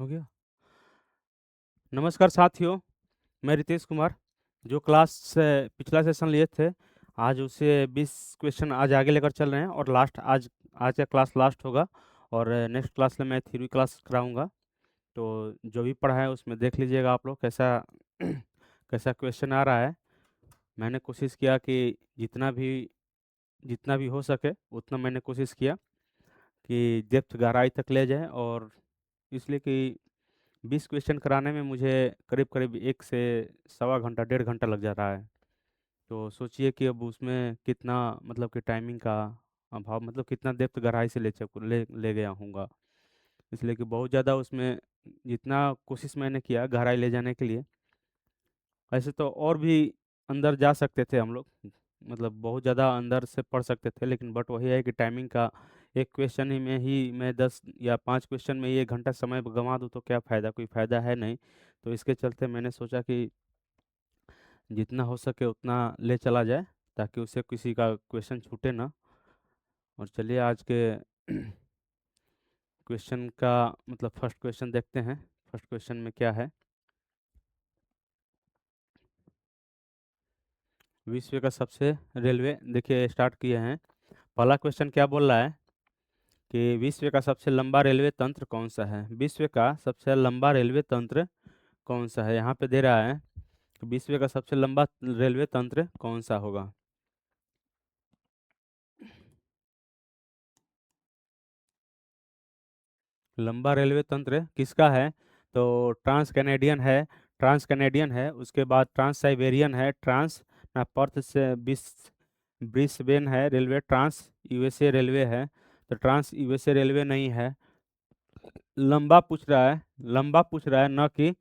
हो गया। नमस्कार साथियों, मैं रितेश कुमार। जो क्लास पिछला सेशन लिए थे, आज उसे 20 क्वेश्चन आज आगे लेकर चल रहे हैं और लास्ट आज का क्लास लास्ट होगा। और नेक्स्ट क्लास में मैं थ्योरी क्लास कराऊंगा। तो जो भी पढ़ा है उसमें देख लीजिएगा आप लोग कैसा कैसा क्वेश्चन आ रहा है। मैंने कोशिश किया कि जितना भी हो सके उतना मैंने कोशिश किया कि डेप्थ गहराई तक ले जाए। और इसलिए कि 20 क्वेश्चन कराने में मुझे करीब करीब 1 से सवा घंटा 1.5 घंटा लग जा रहा है। तो सोचिए कि अब उसमें कितना मतलब कि टाइमिंग का अभाव, मतलब कितना डेप्थ गहराई से ले गया हूँगा। इसलिए कि बहुत ज़्यादा उसमें जितना कोशिश मैंने किया गहराई ले जाने के लिए, ऐसे तो और भी अंदर जा सकते थे हम लोग, मतलब बहुत ज़्यादा अंदर से पढ़ सकते थे, लेकिन बट वही है कि टाइमिंग का एक क्वेश्चन ही में ही मैं 10 या 5 क्वेश्चन में ये घंटा समय गंवा दूँ तो क्या फ़ायदा, कोई फ़ायदा है नहीं। तो इसके चलते मैंने सोचा कि जितना हो सके उतना ले चला जाए ताकि उससे किसी का क्वेश्चन छूटे ना। और चलिए आज के क्वेश्चन का मतलब फर्स्ट क्वेश्चन देखते हैं। फर्स्ट क्वेश्चन में क्या है। विश्व का सबसे रेलवे, देखिए स्टार्ट किए हैं। पहला क्वेश्चन क्या बोल रहा है कि विश्व का सबसे लंबा रेलवे तंत्र कौन सा है। विश्व का सबसे लंबा रेलवे तंत्र कौन सा है, यहाँ पे दे रहा है कि विश्व का सबसे लंबा रेलवे तंत्र कौन सा होगा। लंबा रेलवे तंत्र किसका है, तो ट्रांस कैनेडियन है। ट्रांस कैनेडियन है, उसके बाद ट्रांस साइबेरियन है, ट्रांस ना पर्थ से ब्रिस्बेन है रेलवे, ट्रांस यूएसए रेलवे है। तो ट्रांस यूएसए रेलवे नहीं है। लंबा पूछ रहा है, लंबा पूछ रहा है न कि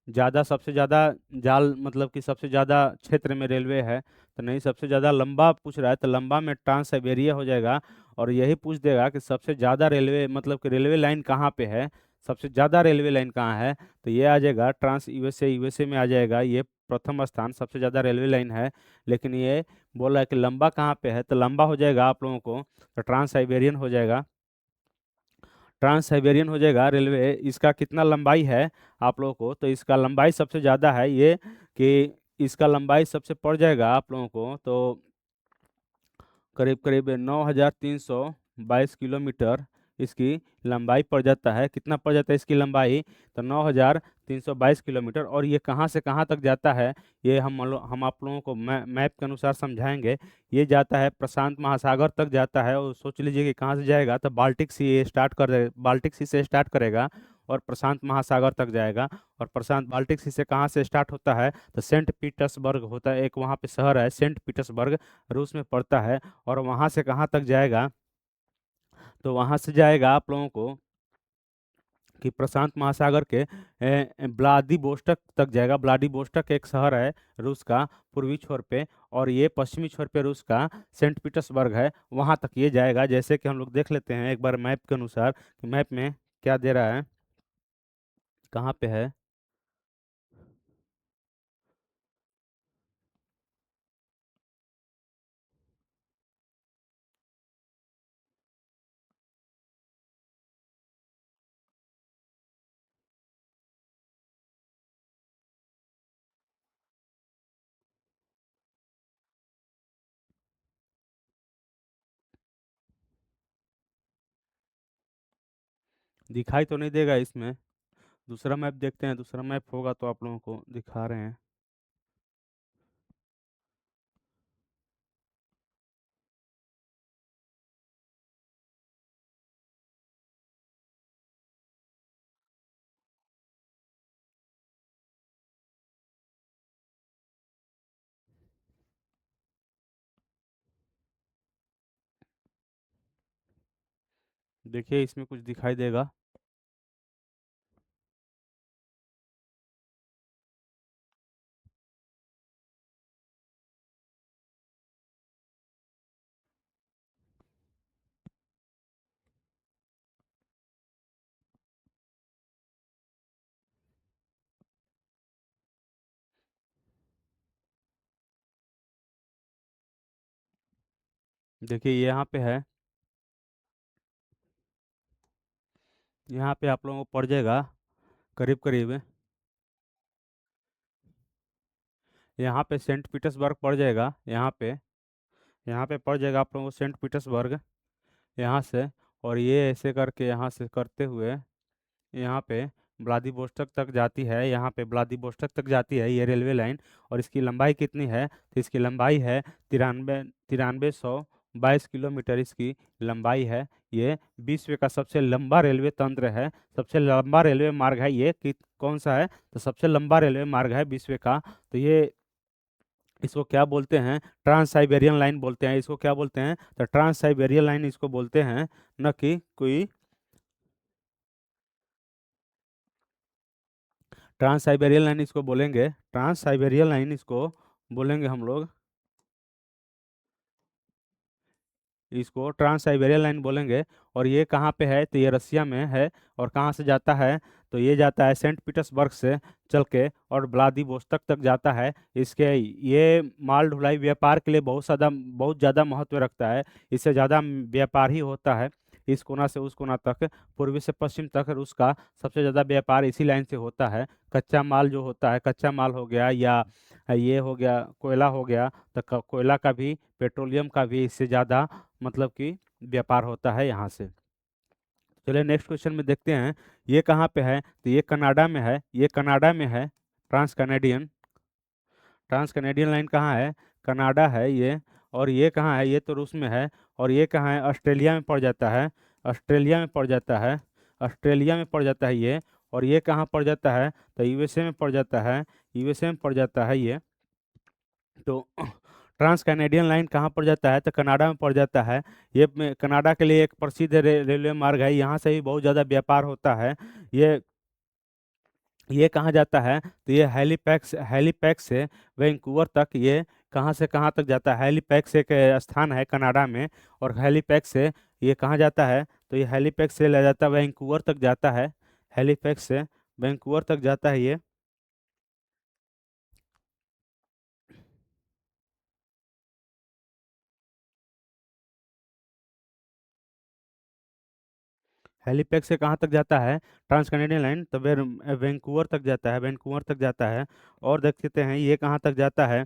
ज़्यादा, सबसे ज़्यादा जाल, मतलब कि सबसे ज़्यादा क्षेत्र में रेलवे है तो नहीं, सबसे ज़्यादा लंबा पूछ रहा है तो लंबा में ट्रांस साइबेरिया हो जाएगा। और यही पूछ देगा कि सबसे ज़्यादा रेलवे, मतलब कि रेलवे लाइन कहाँ पे है, सबसे ज़्यादा रेलवे लाइन कहाँ है, तो ये आ जाएगा ट्रांस यूएसए, यूएसए में आ जाएगा। ये प्रथम स्थान सबसे ज़्यादा रेलवे लाइन है। लेकिन ये बोल रहा है कि लंबा कहाँ पे है, तो लंबा हो जाएगा आप लोगों को तो ट्रांस साइबेरियन हो जाएगा। ट्रांस साइबेरियन हो जाएगा रेलवे। इसका कितना लंबाई है आप लोगों को, तो इसका लंबाई सबसे ज़्यादा है ये, कि इसका लंबाई सबसे पड़ जाएगा आप लोगों को तो करीब करीब 9,322 किलोमीटर इसकी लंबाई पड़ जाता है। कितना पड़ जाता है इसकी लंबाई, तो 9,322 किलोमीटर। और ये कहाँ से कहाँ तक जाता है, ये हम आप लोगों को मैप के अनुसार समझाएंगे। ये जाता है प्रशांत महासागर तक जाता है। और सोच लीजिए कि कहाँ से जाएगा, तो बाल्टिक सी से स्टार्ट करेगा और प्रशांत महासागर तक जाएगा। और प्रशांत बाल्टिक सी से कहाँ से स्टार्ट होता है, तो सेंट पीटर्सबर्ग होता है, एक वहाँ पे शहर है सेंट पीटर्सबर्ग, रूस में पड़ता है। और वहाँ से कहाँ तक जाएगा, तो वहाँ से जाएगा आप लोगों को कि प्रशांत महासागर के व्लादिवोस्टक तक जाएगा। व्लादिवोस्टक एक शहर है रूस का पूर्वी छोर पे, और ये पश्चिमी छोर पे रूस का सेंट पीटर्सबर्ग है, वहाँ तक ये जाएगा। जैसे कि हम लोग देख लेते हैं एक बार मैप के अनुसार कि मैप में क्या दे रहा है, कहाँ पे है। दिखाई तो नहीं देगा इसमें, दूसरा मैप देखते हैं, दूसरा मैप होगा तो आप लोगों को दिखा रहे हैं। देखिए इसमें कुछ दिखाई देगा। देखिए ये यहाँ पे है। यहाँ पे आप लोगों को पड़ जाएगा करीब करीब, यहाँ पे सेंट पीटर्सबर्ग पड़ जाएगा, यहाँ पे पड़ जाएगा आप लोगों को सेंट पीटर्सबर्ग यहाँ से। और ये ऐसे करके यहाँ से करते हुए यहाँ पे व्लादिवोस्टोक तक जाती है, यहाँ पे व्लादिवोस्टोक तक जाती है ये रेलवे लाइन। और इसकी लंबाई कितनी है, तो इसकी लंबाई है 93,122 किलोमीटर इसकी लंबाई है। ये विश्व का सबसे लंबा रेलवे तंत्र है, सबसे लंबा रेलवे मार्ग है ये। कि कौन सा है, तो सबसे लंबा रेलवे मार्ग है विश्व का। तो ये इसको क्या बोलते हैं, ट्रांस साइबेरियन लाइन बोलते हैं। इसको क्या बोलते हैं, तो ट्रांस साइबेरियन लाइन इसको बोलते हैं, न कि कोई ट्रांस साइबेरियन लाइन इसको बोलेंगे, ट्रांस साइबेरियन लाइन इसको बोलेंगे हम लोग, इसको ट्रांस साइबेरियन लाइन बोलेंगे। और ये कहाँ पे है, तो ये रसिया में है। और कहाँ से जाता है, तो ये जाता है सेंट पीटर्सबर्ग से चल के और व्लादिवोस्तोक तक जाता है। इसके ये माल ढुलाई व्यापार के लिए बहुत ज़्यादा महत्व रखता है। इससे ज़्यादा व्यापार ही होता है इस कोना से उस कोना तक, पूर्वी से पश्चिम तक उसका सबसे ज़्यादा व्यापार इसी लाइन से होता है। कच्चा माल जो होता है, कच्चा माल हो गया या ये हो गया कोयला हो गया, तो कोयला का भी, पेट्रोलियम का भी इससे ज़्यादा मतलब कि व्यापार होता है यहाँ से। चलिए नेक्स्ट क्वेश्चन में देखते हैं, ये कहाँ पे है, तो ये कनाडा में है, ये कनाडा में है। Trans Canadian, trans Canadian line कहाँ है, कनाडा है ये। और ये कहाँ है, ये तो रूस में है। और ये कहाँ है, ऑस्ट्रेलिया में पड़ जाता है, ऑस्ट्रेलिया में पड़ जाता है, ऑस्ट्रेलिया में पड़ जाता है ये। और ये कहाँ पड़ जाता है, तो यूएसए में पड़ जाता है, यूएसए में पड़ जाता है ये। तो ट्रांस कैनेडियन लाइन कहाँ पड़ जाता है, तो कनाडा में पड़ जाता है। ये कनाडा के लिए एक प्रसिद्ध रेलवे मार्ग है, यहाँ से भी बहुत ज़्यादा व्यापार होता है। ये ये कहाँ जाता है, तो ये हैलीपैक्स, हैलीपैक्स से वैंकूवर तक, ये कहाँ से कहाँ तक जाता है। हैलीपैक्स एक स्थान है कनाडा में। और हैलीपैक्स से ये कहाँ जाता है, तो ये हैलीपैक्स से ले जाता है वैंकूवर तक जाता है, हैलीपैक्स से वैंकूवर तक जाता है ये। हेलीपैक्स से कहाँ तक जाता है, ट्रांस कैनेडियन लाइन, तो वैंकूवर तक जाता है, वैंकूवर तक जाता है। और देख सकते हैं ये कहाँ तक जाता है,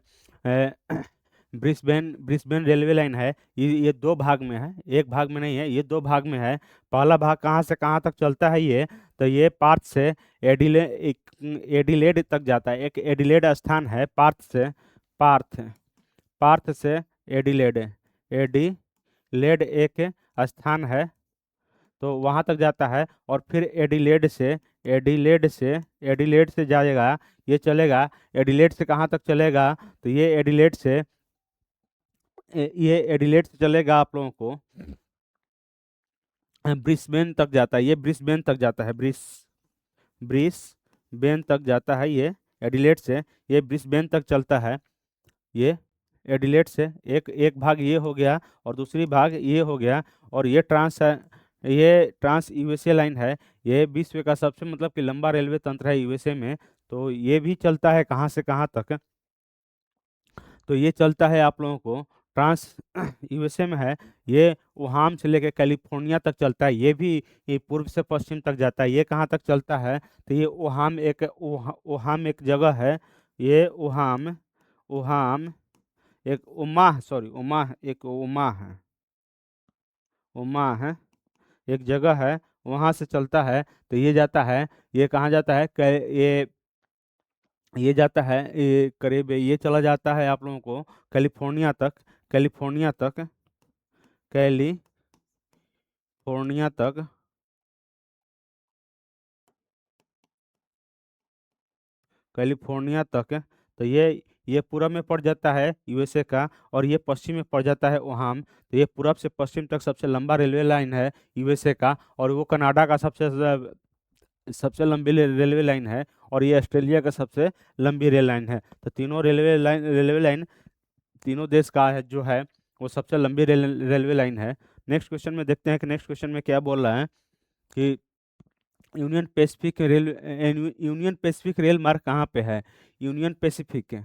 ब्रिस्बेन, ब्रिस्बेन रेलवे लाइन है। ये दो भाग में है, एक भाग में नहीं है, ये दो भाग में है। पहला भाग कहाँ से कहाँ तक चलता है ये, तो ये पार्थ से एडिलेड तक जाता है। एक एडिलेड स्थान है पार्थ से, पार्थ, पार्थ से एडिलेड, एडिलेड एक स्थान है, तो वहां तक जाता है। और फिर एडिलेड से एडिलेड से जाएगा, ये चलेगा। एडिलेड से कहाँ तक चलेगा, तो ये एडिलेड से ये एडिलेड से चलेगा आप लोगों को ब्रिस्बेन तक जाता है, ये ब्रिस्बेन तक जाता है, ब्रिस्बेन तक जाता है ये एडिलेड से, ये ब्रिस्बेन तक चलता है ये एडिलेड से। एक एक भाग ये हो गया और दूसरी भाग ये हो गया। और ये ट्रांस यूएसए लाइन है, ये विश्व का सबसे मतलब कि लंबा रेलवे तंत्र है यूएसए में। तो ये भी चलता है कहाँ से कहाँ तक, तो ये चलता है आप लोगों को ट्रांस यूएसए में है। ये वुहान से लेकर कैलिफोर्निया तक चलता है, ये पूर्व से पश्चिम तक जाता है। ये कहाँ तक चलता है, तो ये वुहान एक जगह है, ये वुहान, वुहान एक उमा, सॉरी उमा, एक उमा है, उमा है एक जगह है, वहां से चलता है। तो ये जाता है, ये कहाँ जाता है, ये जाता है, ये करीब ये चला जाता है आप लोगों को कैलिफोर्निया तक, कैलिफोर्निया तक, कैलिफोर्निया तक, कैलिफोर्निया तक। तो ये पूरब में पड़ जाता है यूएसए का, और ये पश्चिम में पड़ जाता है ओहाम। तो ये पूरब से पश्चिम तक सबसे लंबा रेलवे लाइन है यूएसए का। और वो कनाडा का सबसे लंबी रेलवे लाइन है। और ये ऑस्ट्रेलिया का सबसे लंबी रेल लाइन है। तो तीनों रेलवे लाइन तीनों देश का है जो है, वो सबसे लंबी रेलवे लाइन है। नेक्स्ट क्वेश्चन में देखते हैं कि नेक्स्ट क्वेश्चन में क्या बोल रहा है, कि यूनियन पैसिफिक रेल मार्ग कहाँ पे है, union Pacific,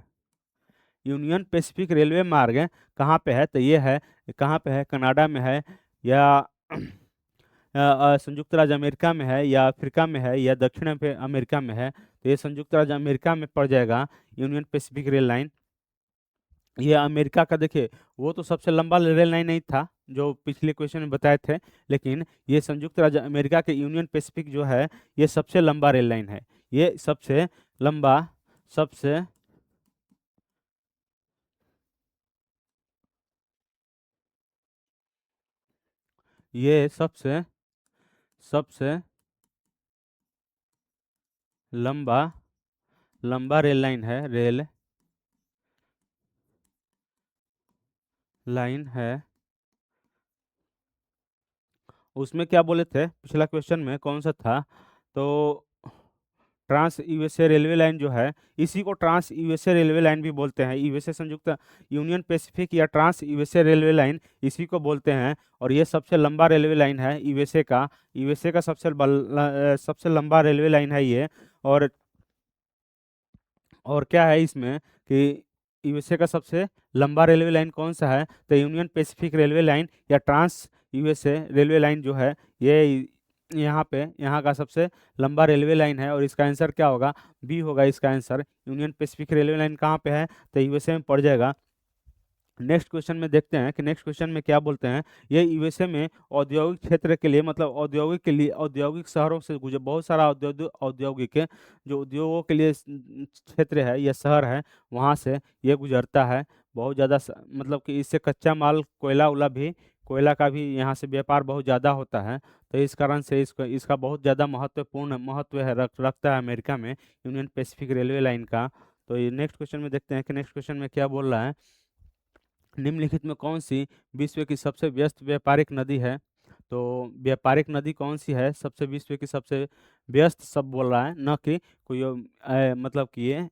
union Pacific railway मार्ग कहाँ पे है, तो ये है, कहाँ पे है, कनाडा में है, या संयुक्त राज्य अमेरिका में है या अफ्रीका में है या दक्षिण अमेरिका में है, तो ये संयुक्त राज्य अमेरिका में पड़ जाएगा यूनियन पैसिफिक रेल लाइन। ये अमेरिका का देखिए, वो तो सबसे लंबा रेल लाइन नहीं था जो पिछले क्वेश्चन में बताए थे, लेकिन ये संयुक्त राज्य अमेरिका के यूनियन पैसिफिक जो है, ये सबसे लंबा रेल लाइन है। ये सबसे लंबा, सबसे ये सबसे सबसे लंबा लंबा रेल लाइन है, रेल लाइन है। उसमें क्या बोले थे पिछला क्वेश्चन में, कौन सा था? तो ट्रांस यूएसए रेलवे लाइन जो है, इसी को ट्रांस यूएसए रेलवे लाइन भी बोलते हैं। यूएसए संयुक्त यूनियन पैसिफिक या ट्रांस यूएसए रेलवे लाइन इसी को बोलते हैं। और ये सबसे लंबा रेलवे लाइन है यूएसए का सबसे लंबा रेलवे लाइन है ये। और क्या है इसमें कि यूएसए का सबसे लंबा रेलवे लाइन कौन सा है? तो यूनियन पैसिफिक रेलवे लाइन या ट्रांस यूएसए रेलवे लाइन जो है, ये यहाँ का सबसे लंबा रेलवे लाइन है। और इसका आंसर क्या होगा? बी होगा इसका answer. Union Pacific railway line कहाँ पे है? तो यूएसए में पड़ जाएगा। नेक्स्ट क्वेश्चन में देखते हैं कि नेक्स्ट क्वेश्चन में क्या बोलते हैं। ये यूएसए में औद्योगिक क्षेत्र के लिए, मतलब औद्योगिक के लिए, औद्योगिक शहरों से गुजर बहुत सारा औद्योगिक जो उद्योगों के लिए क्षेत्र है या शहर है, वहाँ से ये गुजरता है। बहुत ज़्यादा मतलब कि इससे कच्चा माल, कोयला का भी यहाँ से व्यापार बहुत ज़्यादा होता है। तो इस कारण से इसका बहुत ज़्यादा महत्वपूर्ण महत्व है, रखता है अमेरिका में यूनियन पैसिफिक रेलवे लाइन का। तो ये नेक्स्ट क्वेश्चन में देखते हैं कि नेक्स्ट क्वेश्चन में क्या बोल रहा है। निम्नलिखित में कौन सी विश्व की सबसे व्यस्त व्यापारिक नदी है? तो व्यापारिक नदी कौन सी है सबसे, विश्व की सबसे व्यस्त, सब बोल रहा है, न कि मतलब कि ये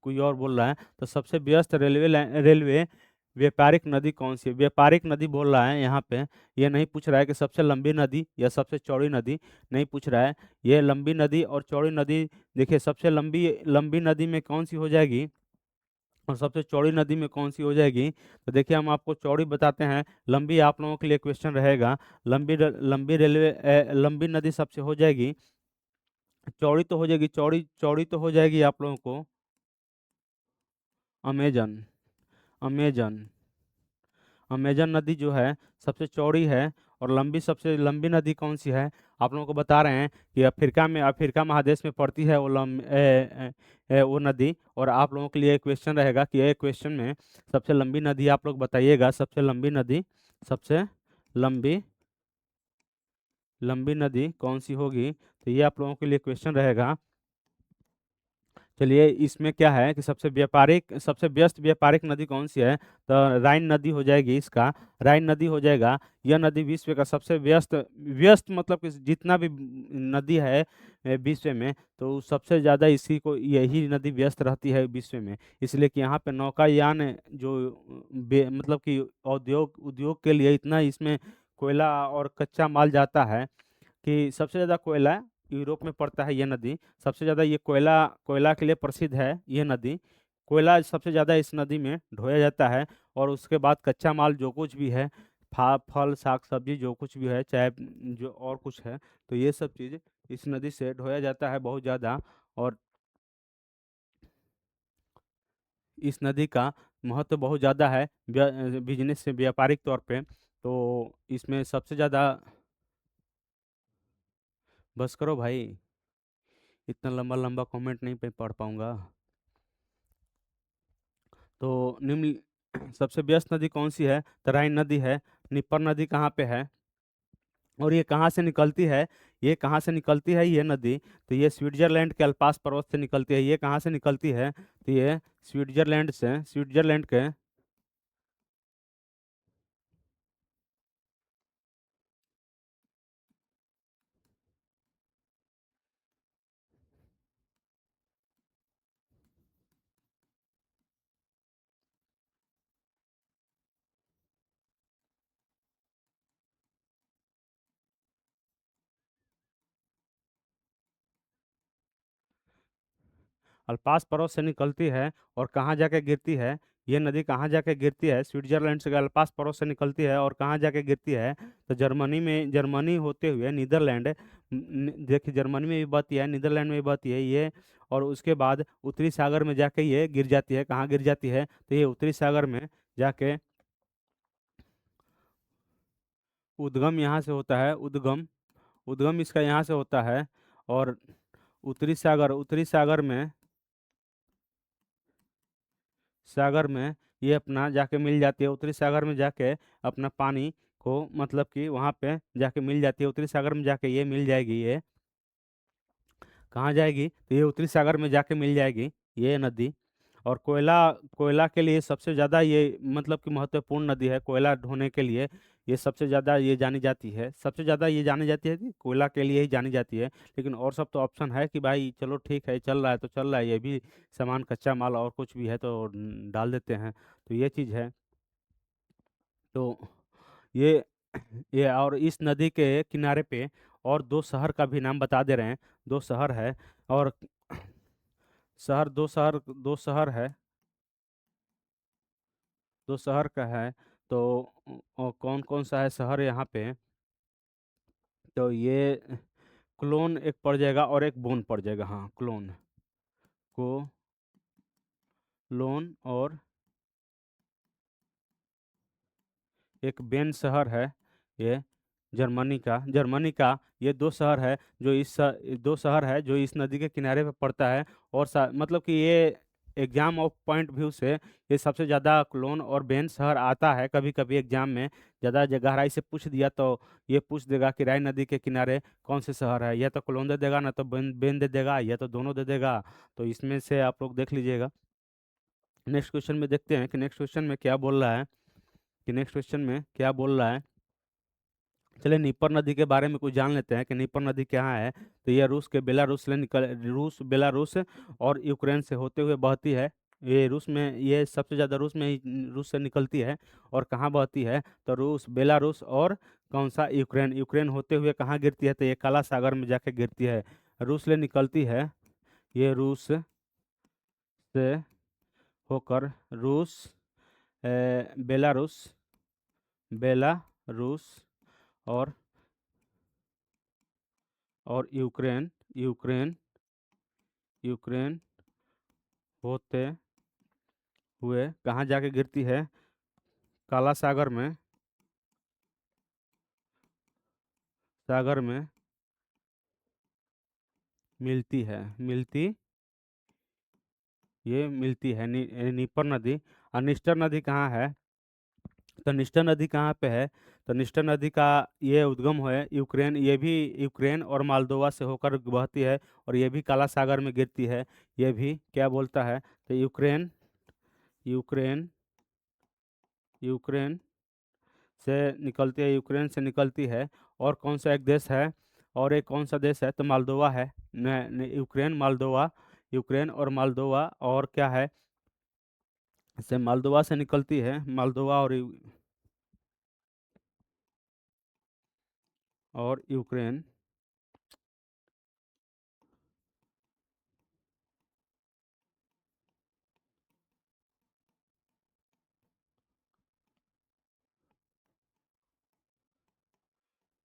कोई और बोल रहा है। तो सबसे व्यस्त रेलवे व्यापारिक नदी कौन सी है? व्यापारिक नदी बोल रहा है यहाँ पे। ये नहीं पूछ रहा है कि सबसे लंबी नदी या सबसे चौड़ी नदी, नहीं पूछ रहा है। ये लंबी नदी और चौड़ी नदी, देखिए सबसे लंबी लंबी नदी में कौन सी हो जाएगी और सबसे चौड़ी नदी में कौन सी हो जाएगी? तो देखिए हम आपको चौड़ी बताते हैं, लंबी आप लोगों के लिए क्वेश्चन रहेगा। लंबी नदी सबसे हो जाएगी, चौड़ी तो हो जाएगी, चौड़ी चौड़ी तो हो जाएगी आप लोगों को अमेजन। अमेजन अमेजन नदी जो है सबसे चौड़ी है। और सबसे लंबी नदी कौन सी है? आप लोगों को बता रहे हैं कि अफ्रीका महादेश में पड़ती है वो नदी। और आप लोगों के लिए क्वेश्चन रहेगा कि ये क्वेश्चन में सबसे लंबी नदी आप लोग बताइएगा। सबसे लंबी लंबी नदी कौन सी होगी? तो ये आप लोगों के लिए क्वेश्चन रहेगा। चलिए, इसमें क्या है कि सबसे व्यस्त व्यापारिक नदी कौन सी है? तो राइन नदी हो जाएगी इसका। राइन नदी हो जाएगा। यह नदी विश्व का सबसे व्यस्त व्यस्त मतलब कि जितना भी नदी है विश्व में, तो सबसे ज़्यादा इसी को यही नदी व्यस्त रहती है विश्व में। इसलिए कि यहाँ पे नौकायान जो मतलब कि उद्योग के लिए इतना इसमें कोयला और कच्चा माल जाता है कि सबसे ज़्यादा कोयला यूरोप में पड़ता है ये नदी। सबसे ज़्यादा ये कोयला कोयला के लिए प्रसिद्ध है ये नदी। कोयला सबसे ज़्यादा इस नदी में ढोया जाता है। और उसके बाद कच्चा माल जो कुछ भी है, फल साग सब्जी जो कुछ भी है, चाहे जो और कुछ है, तो ये सब चीज़ इस नदी से ढोया जाता है बहुत ज़्यादा। और इस नदी का महत्व बहुत ज़्यादा है बिजनेस से, व्यापारिक तौर पे। तो इसमें सबसे ज़्यादा, बस करो भाई, इतना लंबा लंबा कमेंट नहीं पढ़ पाऊंगा। तो निम्न सबसे व्यस्त नदी कौन सी है? तो राइन नदी है। निप्पर नदी कहाँ पे है और ये कहाँ से निकलती है? ये नदी, तो ये स्विट्जरलैंड के अल्पास पर्वत से निकलती है। ये कहाँ से निकलती है? तो ये स्विट्जरलैंड के अल्पास पर्वत से निकलती है और कहाँ जाके गिरती है? ये नदी कहाँ जाके गिरती है? स्विट्जरलैंड से गलपास पड़ोस से निकलती है और कहाँ जाके गिरती है? तो जर्मनी में, जर्मनी होते हुए नीदरलैंड, देखिए जर्मनी में भी बहती है, नीदरलैंड में भी बहती है ये, और उसके बाद उत्तरी सागर में जाके ये गिर जाती है। कहाँ गिर जाती है? तो ये उत्तरी सागर में जाके उद्गम यहाँ से होता है, उद्गम, उद्गम इसका यहाँ से होता है। और उत्तरी सागर, उत्तरी सागर में, सागर में ये अपना जाके मिल जाती है, उत्तरी सागर में जाके अपना पानी को, मतलब कि वहाँ पे जाके मिल जाती है, उत्तरी सागर में जाके ये मिल जाएगी। ये कहाँ जाएगी? तो ये उत्तरी सागर में जाके मिल जाएगी ये नदी। और कोयला, कोयला के लिए सबसे ज़्यादा ये, मतलब कि महत्वपूर्ण नदी है कोयला ढोने के लिए। ये सबसे ज़्यादा ये जानी जाती है, सबसे ज़्यादा ये जानी जाती है कि कोयला के लिए ही जानी जाती है। लेकिन और सब तो ऑप्शन है कि भाई चलो ठीक है, चल रहा है तो चल रहा है, ये भी सामान, कच्चा माल और कुछ भी है तो डाल देते हैं। तो ये चीज़ है। तो ये ये और इस नदी के किनारे पे और दो शहर का भी नाम बता दे रहे हैं। दो शहर है, और शहर, दो शहर है, दो शहर का है। तो कौन कौन सा है शहर यहाँ पे? तो ये क्लोन एक पड़ जाएगा और एक बोन पड़ जाएगा। हाँ, क्लोन, को लोन, और एक बेन शहर है ये, जर्मनी का ये दो शहर है जो दो शहर है जो इस नदी के किनारे पे पड़ता है। और मतलब कि ये एग्जाम ऑफ पॉइंट व्यू से ये सबसे ज़्यादा क्लोन और बेन शहर आता है। कभी कभी एग्जाम में ज़्यादा गहराई से पूछ दिया तो ये पूछ देगा कि राय नदी के किनारे कौन से शहर है, या तो क्लोन दे देगा, ना तो बेन दे देगा, या तो दोनों दे देगा। तो इसमें से आप लोग देख लीजिएगा। नेक्स्ट क्वेश्चन में देखते हैं कि नेक्स्ट क्वेश्चन में क्या बोल रहा है, कि नेक्स्ट क्वेश्चन में क्या बोल रहा है। चलिए नीपर नदी के बारे में कुछ जान लेते हैं कि नीपर नदी कहाँ है। तो यह रूस के बेलारूस से निकल, रूस, बेलारूस और यूक्रेन से होते हुए बहती है। ये रूस में, ये सबसे ज़्यादा रूस में ही, रूस से निकलती है। और कहाँ बहती है? तो रूस, बेलारूस और कौन सा, यूक्रेन, यूक्रेन होते हुए कहाँ गिरती है? तो ये काला सागर में जाके गिरती है। रूस से निकलती है, ये रूस से होकर रूस, बेलारूस, बेलारूस और यूक्रेन, यूक्रेन, यूक्रेन होते हुए कहाँ जाके गिरती है? काला सागर में, सागर में मिलती है, मिलती, ये मिलती है नीपर नदी। और निस्टर नदी कहाँ है? तो निस्टर नदी कहाँ पे है? तो निस्टर नदी का ये उद्गम है यूक्रेन, ये भी यूक्रेन और मालदोवा से होकर बहती है, और ये भी काला सागर में गिरती है। ये भी क्या बोलता है? तो यूक्रेन, यूक्रेन, यूक्रेन से निकलती है, यूक्रेन से निकलती है। और कौन सा एक देश है? और एक कौन सा देश है? तो मालदोवा है। यूक्रेन, मालदोवा, यूक्रेन और मालदोवा, और क्या है? से मालदोवा से निकलती है, मालदोवा और और यूक्रेन।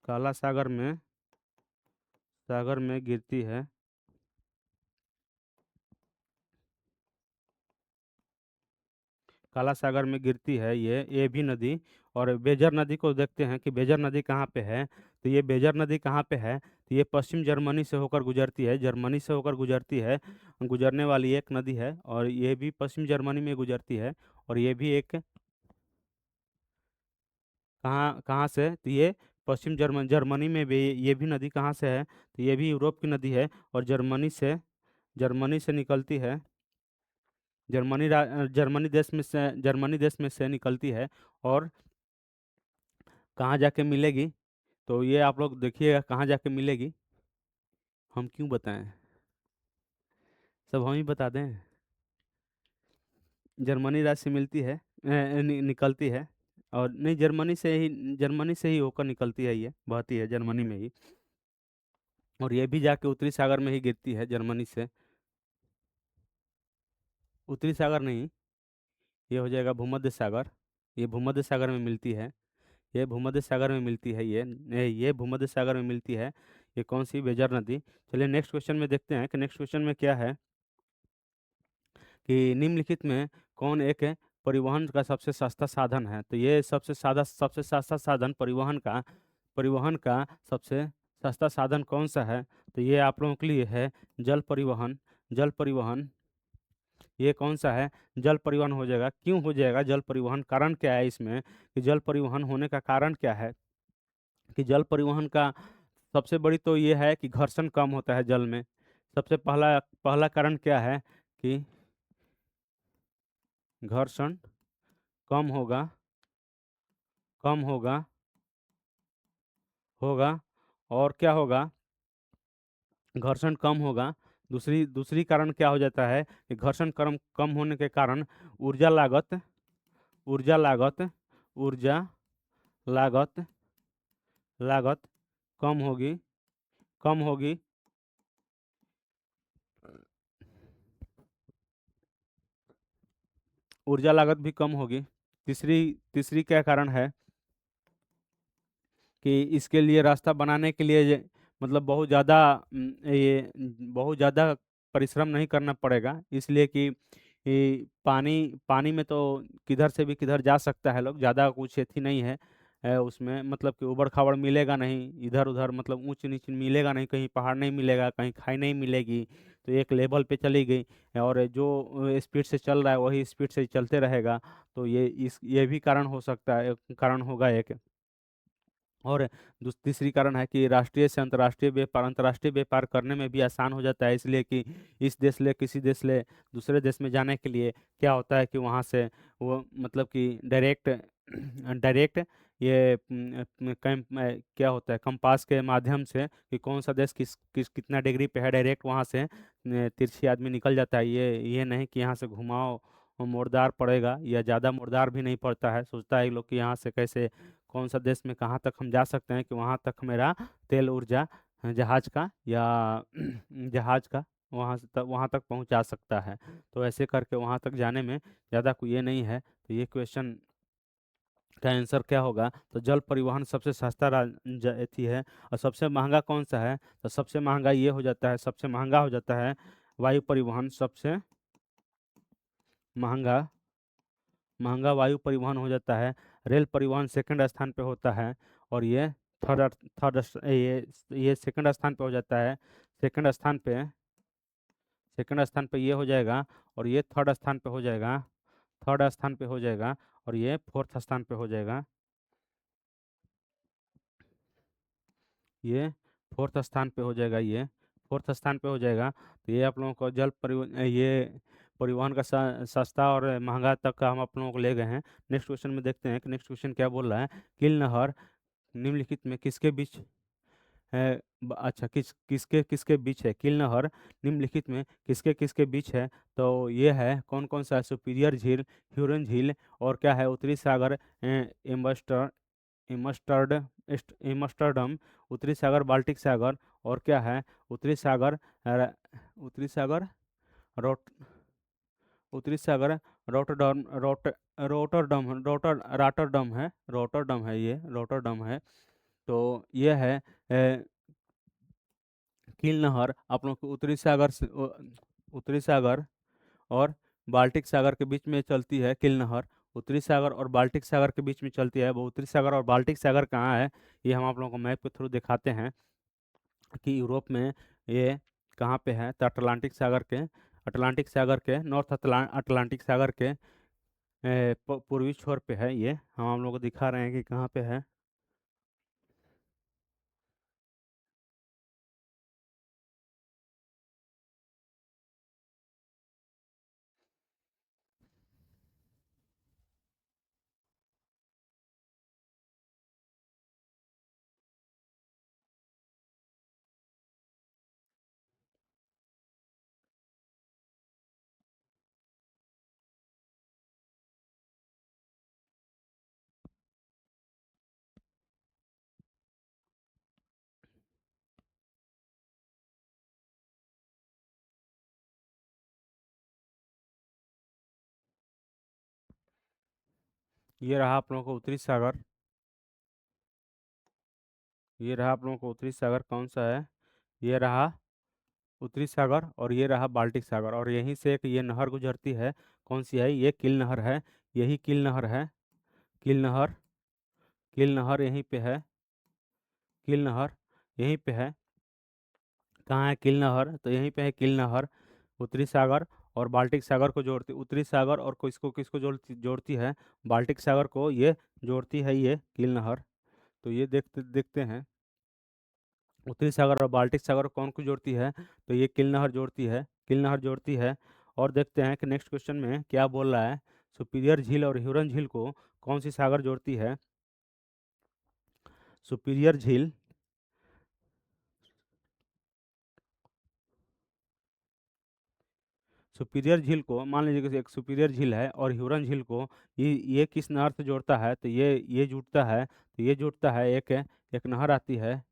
काला सागर में गिरती है, काला सागर में गिरती है ये भी नदी। और बेजर नदी को देखते हैं कि बेजर नदी कहाँ पे है। तो ये बेजर नदी कहाँ पे है? तो ये पश्चिम जर्मनी से होकर गुजरती है, जर्मनी से होकर गुजरती है, गुजरने वाली एक नदी है, और ये भी पश्चिम जर्मनी में गुजरती है। और ये भी एक, कहाँ कहाँ से? तो ये पश्चिम जर्मनी में भी ये भी नदी कहाँ से है? तो ये भी यूरोप की नदी है, और जर्मनी से निकलती है, जर्मनी देश में से निकलती है। और कहाँ जाके मिलेगी? तो ये आप लोग देखिएगा कहाँ जाके मिलेगी। हम क्यों बताएं, सब हम ही बता दें। जर्मनी राज्य से मिलती है, निकलती है। और नहीं, जर्मनी से ही होकर निकलती है, ये बहती है जर्मनी में ही। और ये भी जाके उत्तरी सागर में ही गिरती है, जर्मनी से। उत्तरी सागर नहीं, ये हो जाएगा भूमध्य सागर। ये भूमध्य सागर में मिलती है। ये भूमध्य सागर में मिलती है। ये भूमध्य सागर में मिलती है। ये कौन सी? बेजर नदी। चलिए नेक्स्ट क्वेश्चन में देखते हैं कि नेक्स्ट क्वेश्चन में क्या है कि निम्नलिखित में कौन एक परिवहन का सबसे सस्ता साधन है? तो ये सबसे सस्ता साधन परिवहन का सबसे सस्ता साधन कौन सा है? तो ये आप लोगों के लिए है जल परिवहन। जल परिवहन। ये कौन सा है? जल परिवहन हो जाएगा। क्यों हो जाएगा जल परिवहन? कारण क्या है इसमें कि जल परिवहन होने का कारण क्या है? कि जल परिवहन का सबसे बड़ी तो ये है कि घर्षण कम होता है जल में। सबसे पहला पहला कारण क्या है कि घर्षण कम होगा। कम होगा। होगा। और क्या होगा? घर्षण कम होगा। दूसरी दूसरी कारण क्या हो जाता है कि घर्षण कम कम होने के कारण ऊर्जा लागत ऊर्जा लागत ऊर्जा लागत लागत कम होगी। कम होगी। ऊर्जा लागत भी कम होगी। तीसरी तीसरी क्या कारण है कि इसके लिए रास्ता बनाने के लिए मतलब बहुत ज़्यादा परिश्रम नहीं करना पड़ेगा, इसलिए कि पानी पानी में तो किधर से भी किधर जा सकता है लोग, ज़्यादा कुछ अथी नहीं है। उसमें मतलब कि उबड़ खाबड़ मिलेगा नहीं, इधर उधर मतलब ऊंच नीच मिलेगा नहीं, कहीं पहाड़ नहीं मिलेगा, कहीं खाई नहीं मिलेगी। तो एक लेवल पे चली गई और जो स्पीड से चल रहा है वही स्पीड से चलते रहेगा। तो ये भी कारण हो सकता है, कारण होगा एक। और तीसरी कारण है कि राष्ट्रीय से अंतर्राष्ट्रीय व्यापार करने में भी आसान हो जाता है, इसलिए कि इस देश से किसी देश से दूसरे देश में जाने के लिए क्या होता है कि वहाँ से वो मतलब कि डायरेक्ट डायरेक्ट ये क्या होता है कंपास के माध्यम से कि कौन सा देश कितना डिग्री पे है, डायरेक्ट वहाँ से तिरछी आदमी निकल जाता है। ये नहीं कि यहाँ से घुमाओ मोड़दार पड़ेगा, या ज़्यादा मोड़दार भी नहीं पड़ता है। सोचता है लोग कि यहाँ से कैसे कौन सा देश में कहाँ तक हम जा सकते हैं कि वहाँ तक मेरा तेल ऊर्जा जहाज का या जहाज का वहाँ तक पहुँचा सकता है। तो ऐसे करके वहाँ तक जाने में ज़्यादा कोई ये नहीं है। तो ये क्वेश्चन का आंसर क्या होगा? तो जल परिवहन सबसे सस्ता अथी है। और सबसे महंगा कौन सा है? तो सबसे महंगा ये हो जाता है, सबसे महंगा हो जाता है वायु परिवहन। सबसे महंगा महंगा वायु परिवहन हो जाता है। रेल परिवहन सेकंड स्थान पे होता है। और ये थर्ड थर्ड ये सेकंड स्थान पे हो जाता है। सेकंड स्थान पे सेकंड स्थान पे ये हो जाएगा। और ये थर्ड स्थान पे हो जाएगा। थर्ड स्थान पे हो जाएगा। और ये फोर्थ स्थान पे हो जाएगा। ये फोर्थ स्थान पे हो जाएगा। ये फोर्थ स्थान पे हो जाएगा। तो ये आप लोगों को जल परिवहन ये परिवहन का सस्ता और महंगा तक का हम आप लोगों को ले गए हैं। नेक्स्ट क्वेश्चन में देखते हैं कि नेक्स्ट क्वेश्चन क्या बोल रहा है। किल नहर निम्नलिखित में किसके बीच है? अच्छा, किसके किसके बीच है किल नहर? निम्नलिखित में किसके किसके बीच है? तो ये है कौन कौन सा है? सुपीरियर झील, ह्यूरन झील, और क्या है उत्तरी सागर, एम्बस्टर इमस्टर्ड इमस्टर्डम, उत्तरी सागर बाल्टिक सागर, और क्या है उत्तरी सागर उत्तरी सागर रोट उत्तरी सागर रोटरडम रोटरडम रोटरडम है। रोटरडम है, ये रोटरडम है। तो ये है कील नहर आप लोग को उत्तरी सागर और बाल्टिक सागर के बीच में चलती है कील नहर। उत्तरी सागर और बाल्टिक सागर के बीच में चलती है। वो उत्तरी सागर और बाल्टिक सागर कहाँ है, ये हम आप लोगों को मैप के थ्रू दिखाते हैं कि यूरोप में ये कहाँ पे है। तो अटलांटिक सागर के अटलांटिक सागर के पूर्वी छोर पे है। ये हम आप लोगों को दिखा रहे हैं कि कहाँ पे है। ये रहा आप लोगों को उत्तरी सागर। ये रहा आप लोगों को उत्तरी सागर कौन सा है, ये रहा उत्तरी सागर, और ये रहा बाल्टिक सागर, और यहीं से एक ये नहर गुजरती है। कौन सी है, ये किल नहर है। यही किल नहर है। किल नहर। किल नहर यहीं पे है। किल नहर यहीं पे है। कहाँ है किल नहर, तो यहीं पे है किल नहर। उत्तरी सागर और बाल्टिक सागर को जोड़ती, उत्तरी सागर और किसको किसको जोड़ती जोड़ती है, बाल्टिक सागर को ये जोड़ती है, ये किल नहर। तो ये देखते देखते हैं, उत्तरी सागर और बाल्टिक सागर को कौन को जोड़ती है, तो ये किल नहर जोड़ती है, किल नहर जोड़ती है। और देखते हैं कि नेक्स्ट क्वेश्चन में क्या बोल रहा है। सुपीरियर झील और ह्यूरन झील को कौन सी सागर जोड़ती है। सुपीरियर झील, सुपीरियर झील को मान लीजिए कि एक सुपीरियर झील है, और ह्यूरन झील को ये किस नहर से जोड़ता है, तो ये जुड़ता है, तो ये जुड़ता है एक एक नहर आती है।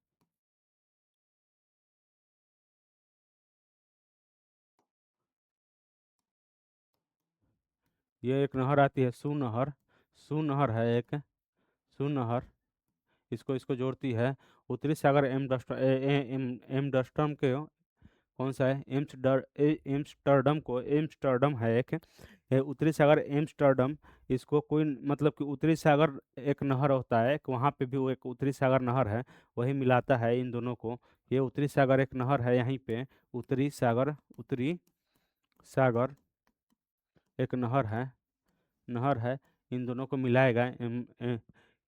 ये एक नहर आती है, सुनहर। सुनहर है एक, सुनहर, इसको इसको जोड़ती है। उत्तरी सागर एम्स्टर्डम के, कौन सा है, एम्स्टर्डम को, एम्स्टर्डम है एक, ये उत्तरी सागर एम्स्टर्डम। इसको कोई मतलब कि उत्तरी सागर एक नहर होता है, एक वहाँ पे भी वो एक उत्तरी सागर नहर है, वही मिलाता है इन दोनों को। ये उत्तरी सागर एक नहर है यहीं पे, उत्तरी सागर, उत्तरी सागर एक नहर है, नहर है, इन दोनों को मिलाएगा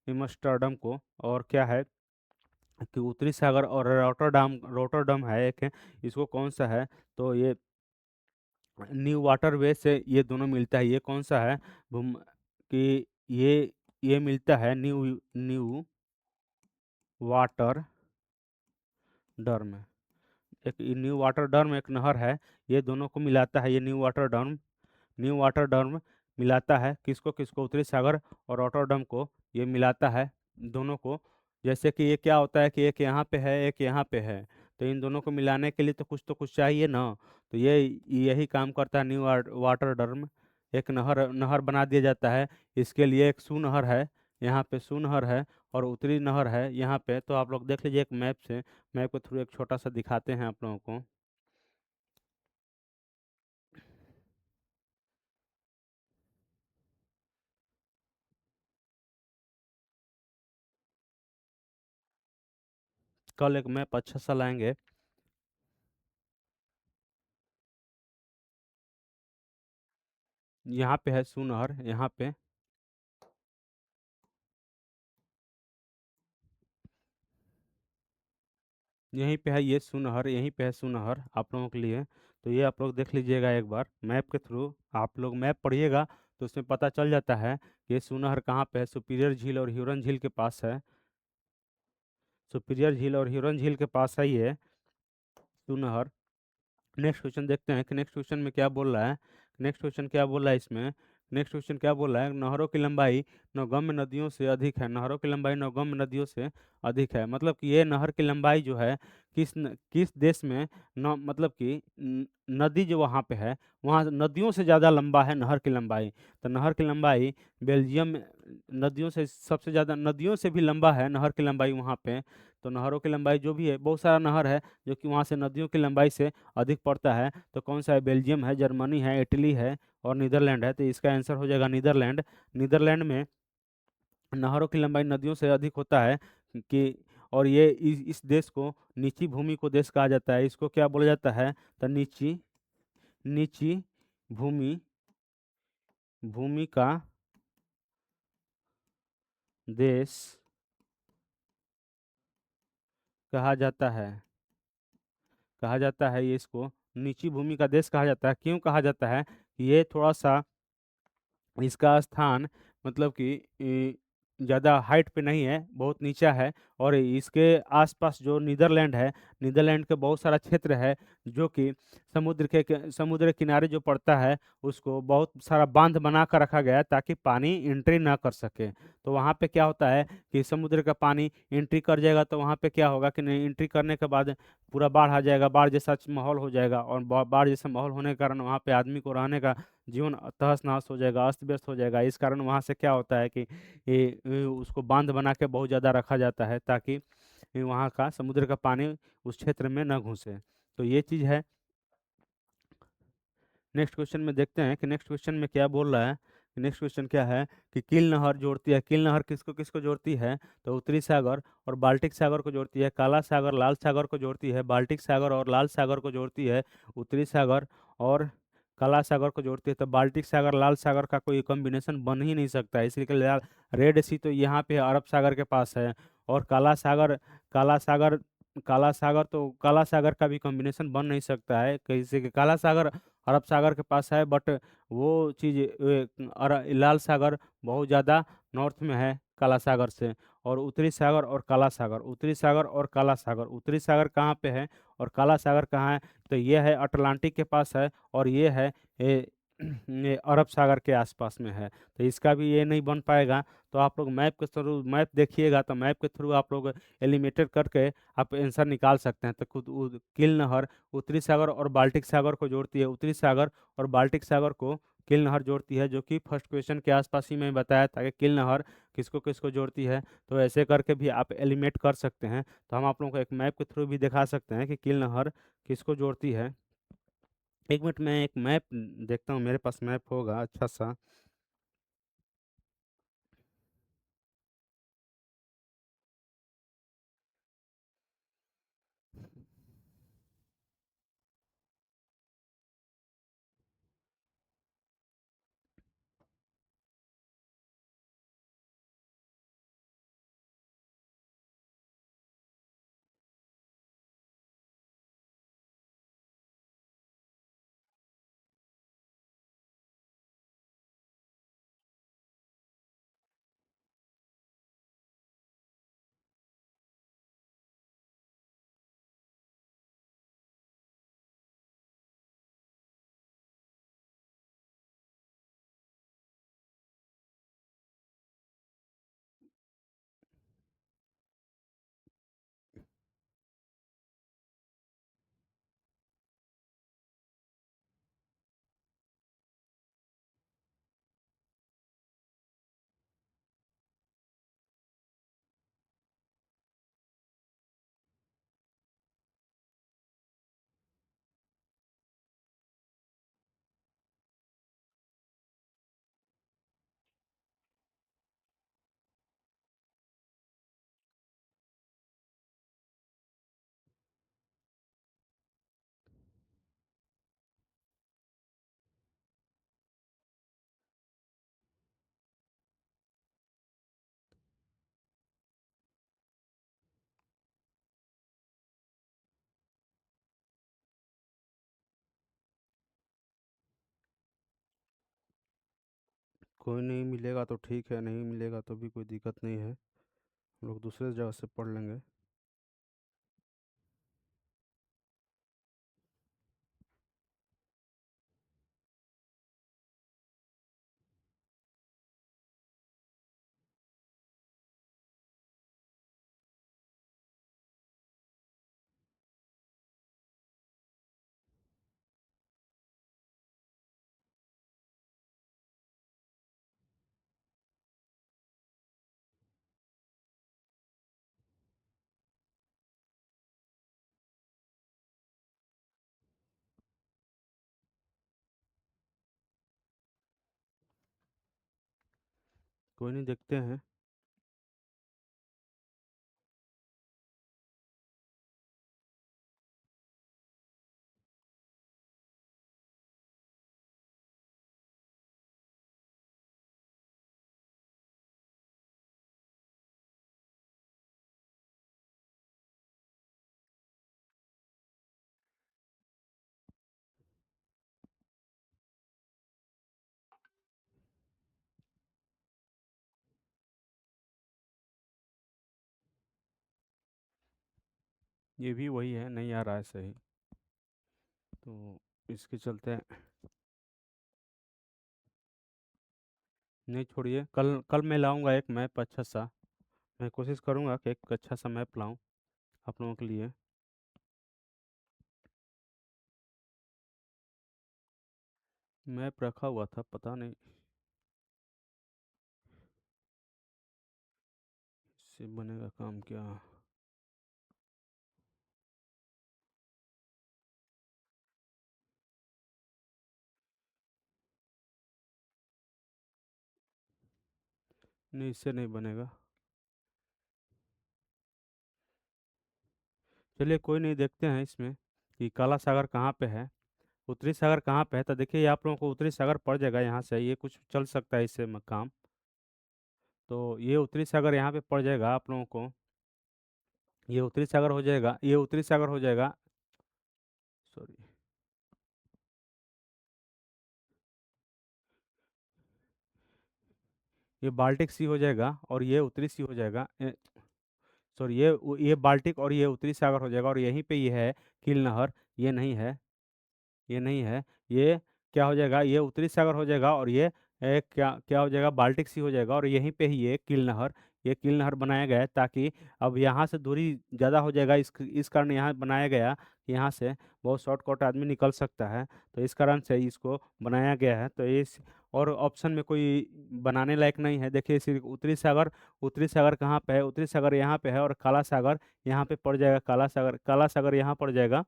एम्स्टर्डम को। और क्या है कि उत्तरी सागर और रोटरडाम, रोटरडम है एक, इसको कौन सा है, तो ये न्यू वाटरवे से ये दोनों मिलता है। ये कौन सा है, भूम कि ये मिलता है न्यू, न्यू वाटर डर्म। एक न्यू वाटर डर्म एक नहर है, ये दोनों को मिलाता है, ये न्यू वाटर डर्म, न्यू वाटर डर्म मिलाता है किसको किसको, उत्तरी सागर और रॉटरडम को, ये मिलाता है दोनों को। जैसे कि ये क्या होता है कि एक यहाँ पे है एक यहाँ पे है, तो इन दोनों को मिलाने के लिए तो कुछ चाहिए ना, तो ये यही काम करता है न्यू वाटर डर्म। एक नहर नहर बना दिया जाता है, इसके लिए एक सुनहर है, यहाँ पे सुनहर है, और उत्तरी नहर है यहाँ पे। तो आप लोग देख लीजिए एक मैप से, मैप के थ्रू एक छोटा सा दिखाते हैं आप लोगों को। कल एक मैप अच्छा सा लाएंगे। यहाँ पे है सुनहर, यहाँ पे, यहीं पे है ये सुनहर, यहीं पे है सुनहर आप लोगों के लिए। तो ये आप लोग देख लीजिएगा एक बार मैप के थ्रू, आप लोग मैप पढ़िएगा तो उसमें पता चल जाता है कि ये सुनहर कहाँ पे है, सुपीरियर झील और ह्यूरन झील के पास है। सुपीरियर झील और ह्यूरन झील के पास है ये सुनहर। नेक्स्ट क्वेश्चन देखते हैं कि नेक्स्ट क्वेश्चन में क्या बोल रहा है। नेक्स्ट क्वेश्चन क्या बोल रहा है इसमें, नेक्स्ट क्वेश्चन क्या बोल रहा है, नहरों की लंबाई नौगम्य नदियों से अधिक है, नहरों की लंबाई नौगम्य नदियों से अधिक है। मतलब कि ये नहर की लंबाई जो है किस देश में, मतलब कि नदी जो वहाँ पे है, वहाँ नदियों से ज़्यादा लंबा है नहर की लंबाई। तो नहर की लंबाई बेल्जियम नदियों से सबसे ज़्यादा, नदियों से भी लंबा है नहर की लंबाई वहाँ पे। तो नहरों की लंबाई जो भी है, बहुत सारा नहर है जो कि वहाँ से नदियों की लंबाई से अधिक पड़ता है। तो कौन सा है, बेल्जियम है, जर्मनी है, इटली है, और नीदरलैंड है। तो इसका आंसर हो जाएगा नीदरलैंड। नीदरलैंड में नहरों की लंबाई नदियों से अधिक होता है कि, और ये इस देश को नीची भूमि को देश कहा जाता है। इसको क्या बोला जाता है, तो नीची, नीची भूमि, भूमि का देश कहा जाता है, कहा जाता है। ये इसको नीची भूमि का देश कहा जाता है। क्यों कहा जाता है, ये थोड़ा सा इसका स्थान मतलब कि ज़्यादा हाइट पे नहीं है, बहुत नीचा है। और इसके आसपास जो नीदरलैंड है, नीदरलैंड के बहुत सारा क्षेत्र है जो कि समुद्र किनारे जो पड़ता है, उसको बहुत सारा बांध बना कर रखा गया है ताकि पानी एंट्री ना कर सके। तो वहाँ पे क्या होता है कि समुद्र का पानी एंट्री कर जाएगा, तो वहाँ पे क्या होगा कि नहीं, एंट्री करने के बाद पूरा बाढ़ आ जाएगा, बाढ़ जैसा माहौल हो जाएगा, और बाढ़ जैसा माहौल होने के कारण वहाँ पे आदमी को रहने का जीवन तहस नहस हो जाएगा, अस्त व्यस्त हो जाएगा। इस कारण वहाँ से क्या होता है कि उसको बांध बना के बहुत ज़्यादा रखा जाता है, ताकि वहाँ का समुद्र का पानी उस क्षेत्र में न घुसे। तो ये चीज़ है। नेक्स्ट क्वेश्चन में देखते हैं कि नेक्स्ट क्वेश्चन में क्या बोल रहा है। नेक्स्ट क्वेश्चन क्या है कि किल नहर जोड़ती है, किल नहर किसको किसको जोड़ती है, तो उत्तरी सागर और बाल्टिक सागर को जोड़ती है, काला सागर लाल सागर को जोड़ती है, बाल्टिक सागर और लाल सागर को जोड़ती है, उत्तरी सागर और काला सागर को जोड़ती है। तो बाल्टिक सागर लाल सागर का कोई कॉम्बिनेशन बन ही नहीं सकता है, इसलिए कि रेड सी तो यहाँ पे अरब सागर के पास है, और काला सागर काला सागर का भी कॉम्बिनेशन बन नहीं सकता है, कैसे कि काला सागर अरब सागर के पास है, बट वो चीज़ लाल सागर बहुत ज़्यादा नॉर्थ में है काला सागर से। और उत्तरी सागर और काला सागर, उत्तरी सागर और काला सागर, उत्तरी सागर कहाँ पे है और काला सागर कहाँ है, तो ये है अटलांटिक के पास है, और ये है ये, ये अरब सागर के आसपास में है। तो इसका भी ये नहीं बन पाएगा। तो आप लोग मैप के थ्रू मैप देखिएगा, तो मैप के थ्रू आप लोग एलिमिनेटेड करके आप आंसर निकाल सकते हैं। तो किल नहर उत्तरी सागर और बाल्टिक सागर को जोड़ती है, उत्तरी सागर और बाल्टिक सागर को किल नहर जोड़ती है, जो कि फर्स्ट क्वेश्चन के आसपास ही मैं बताया था कि किल नहर किसको किसको जोड़ती है। तो ऐसे करके भी आप एलिमिनेट कर सकते हैं। तो हम आप लोगों को एक मैप के थ्रू भी दिखा सकते हैं कि किल नहर किसको जोड़ती है। एक मिनट में एक मैप देखता हूँ, मेरे पास मैप होगा अच्छा सा। कोई नहीं मिलेगा तो ठीक है, नहीं मिलेगा तो भी कोई दिक्कत नहीं है, हम लोग दूसरे जगह से पढ़ लेंगे। कोई नहीं, देखते हैं। ये भी वही है, नहीं आ रहा है सही। तो इसके चलते नहीं, छोड़िए, कल कल मैं लाऊंगा एक मैप अच्छा सा। मैं कोशिश करूंगा कि एक अच्छा सा मैप लाऊं आप लोगों के लिए। मैप रखा हुआ था, पता नहीं इससे बनेगा काम क्या। नहीं, इससे नहीं बनेगा। चलिए कोई नहीं, देखते हैं इसमें कि काला सागर कहाँ पे है, उत्तरी सागर कहाँ पे है। तो देखिए, ये आप लोगों को उत्तरी सागर पड़ जाएगा यहाँ से, ये कुछ चल सकता है इससे काम। तो ये उत्तरी सागर यहाँ पे पड़ जाएगा आप लोगों को। ये उत्तरी सागर हो जाएगा, ये उत्तरी सागर हो जाएगा। सॉरी, ये बाल्टिक सी हो जाएगा और ये उत्तरी सी हो जाएगा। सॉरी, ये बाल्टिक और ये उत्तरी सागर हो जाएगा, और यहीं पे ये है कील नहर। ये नहीं है, ये नहीं है। ये क्या हो जाएगा, ये उत्तरी सागर हो जाएगा, और ये क्या क्या हो जाएगा, बाल्टिक सी हो जाएगा, और यहीं पे ही ये कील नहर। ये कील नहर बनाया गया है ताकि अब यहाँ से दूरी ज़्यादा हो जाएगा, इस कारण यहाँ बनाया गया कि यहाँ से बहुत शॉर्टकट आदमी निकल सकता है। तो इस कारण से इसको बनाया गया है। तो इस और ऑप्शन में कोई बनाने लायक नहीं है। देखिए सिर्फ उत्तरी सागर, उत्तरी सागर कहाँ पे है, उत्तरी सागर यहाँ पे है, और काला सागर यहाँ पे पड़ जाएगा। काला सागर यहाँ पड़ जाएगा,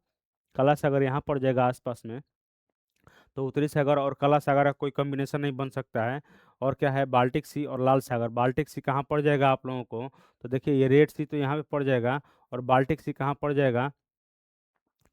काला सागर यहाँ पड़ जाएगा आसपास में। तो उत्तरी सागर और काला सागर का कोई कॉम्बिनेशन नहीं बन सकता है। और क्या है, बाल्टिक सी और लाल सागर। बाल्टिक सी कहाँ पड़ जाएगा आप लोगों को, तो देखिए ये रेड सी तो यहाँ पे पड़ जाएगा, और बाल्टिक सी कहाँ पड़ जाएगा,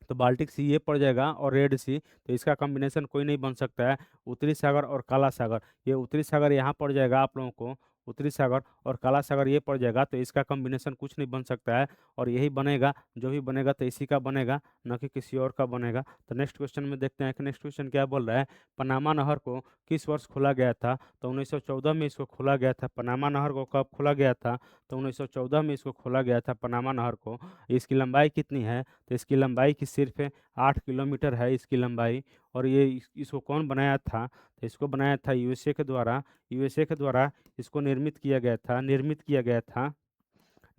तो बाल्टिक सी ये पड़ जाएगा, और रेड सी। तो इसका कॉम्बिनेशन कोई नहीं बन सकता है, उत्तरी सागर और काला सागर। ये उत्तरी सागर यहाँ पड़ जाएगा आप लोगों को, उत्तरी सागर और काला सागर ये पड़ जाएगा। तो इसका कॉम्बिनेशन कुछ नहीं बन सकता है, और यही बनेगा। जो भी बनेगा तो इसी का बनेगा, न कि किसी और का बनेगा। तो नेक्स्ट क्वेश्चन में देखते हैं कि नेक्स्ट क्वेश्चन क्या बोल रहा है। पनामा नहर को किस वर्ष खोला गया था। तो 1914 में इसको खोला गया था। पनामा नहर को कब खोला गया था, तो 1914 में इसको खोला गया था पनामा नहर को। इसकी लंबाई कितनी है, तो इसकी लंबाई की सिर्फ 8 किलोमीटर है इसकी लंबाई। और ये इसको कौन बनाया था, तो इसको बनाया था यूएसए के द्वारा। यूएसए के द्वारा इसको निर्मित किया गया था, निर्मित किया गया था,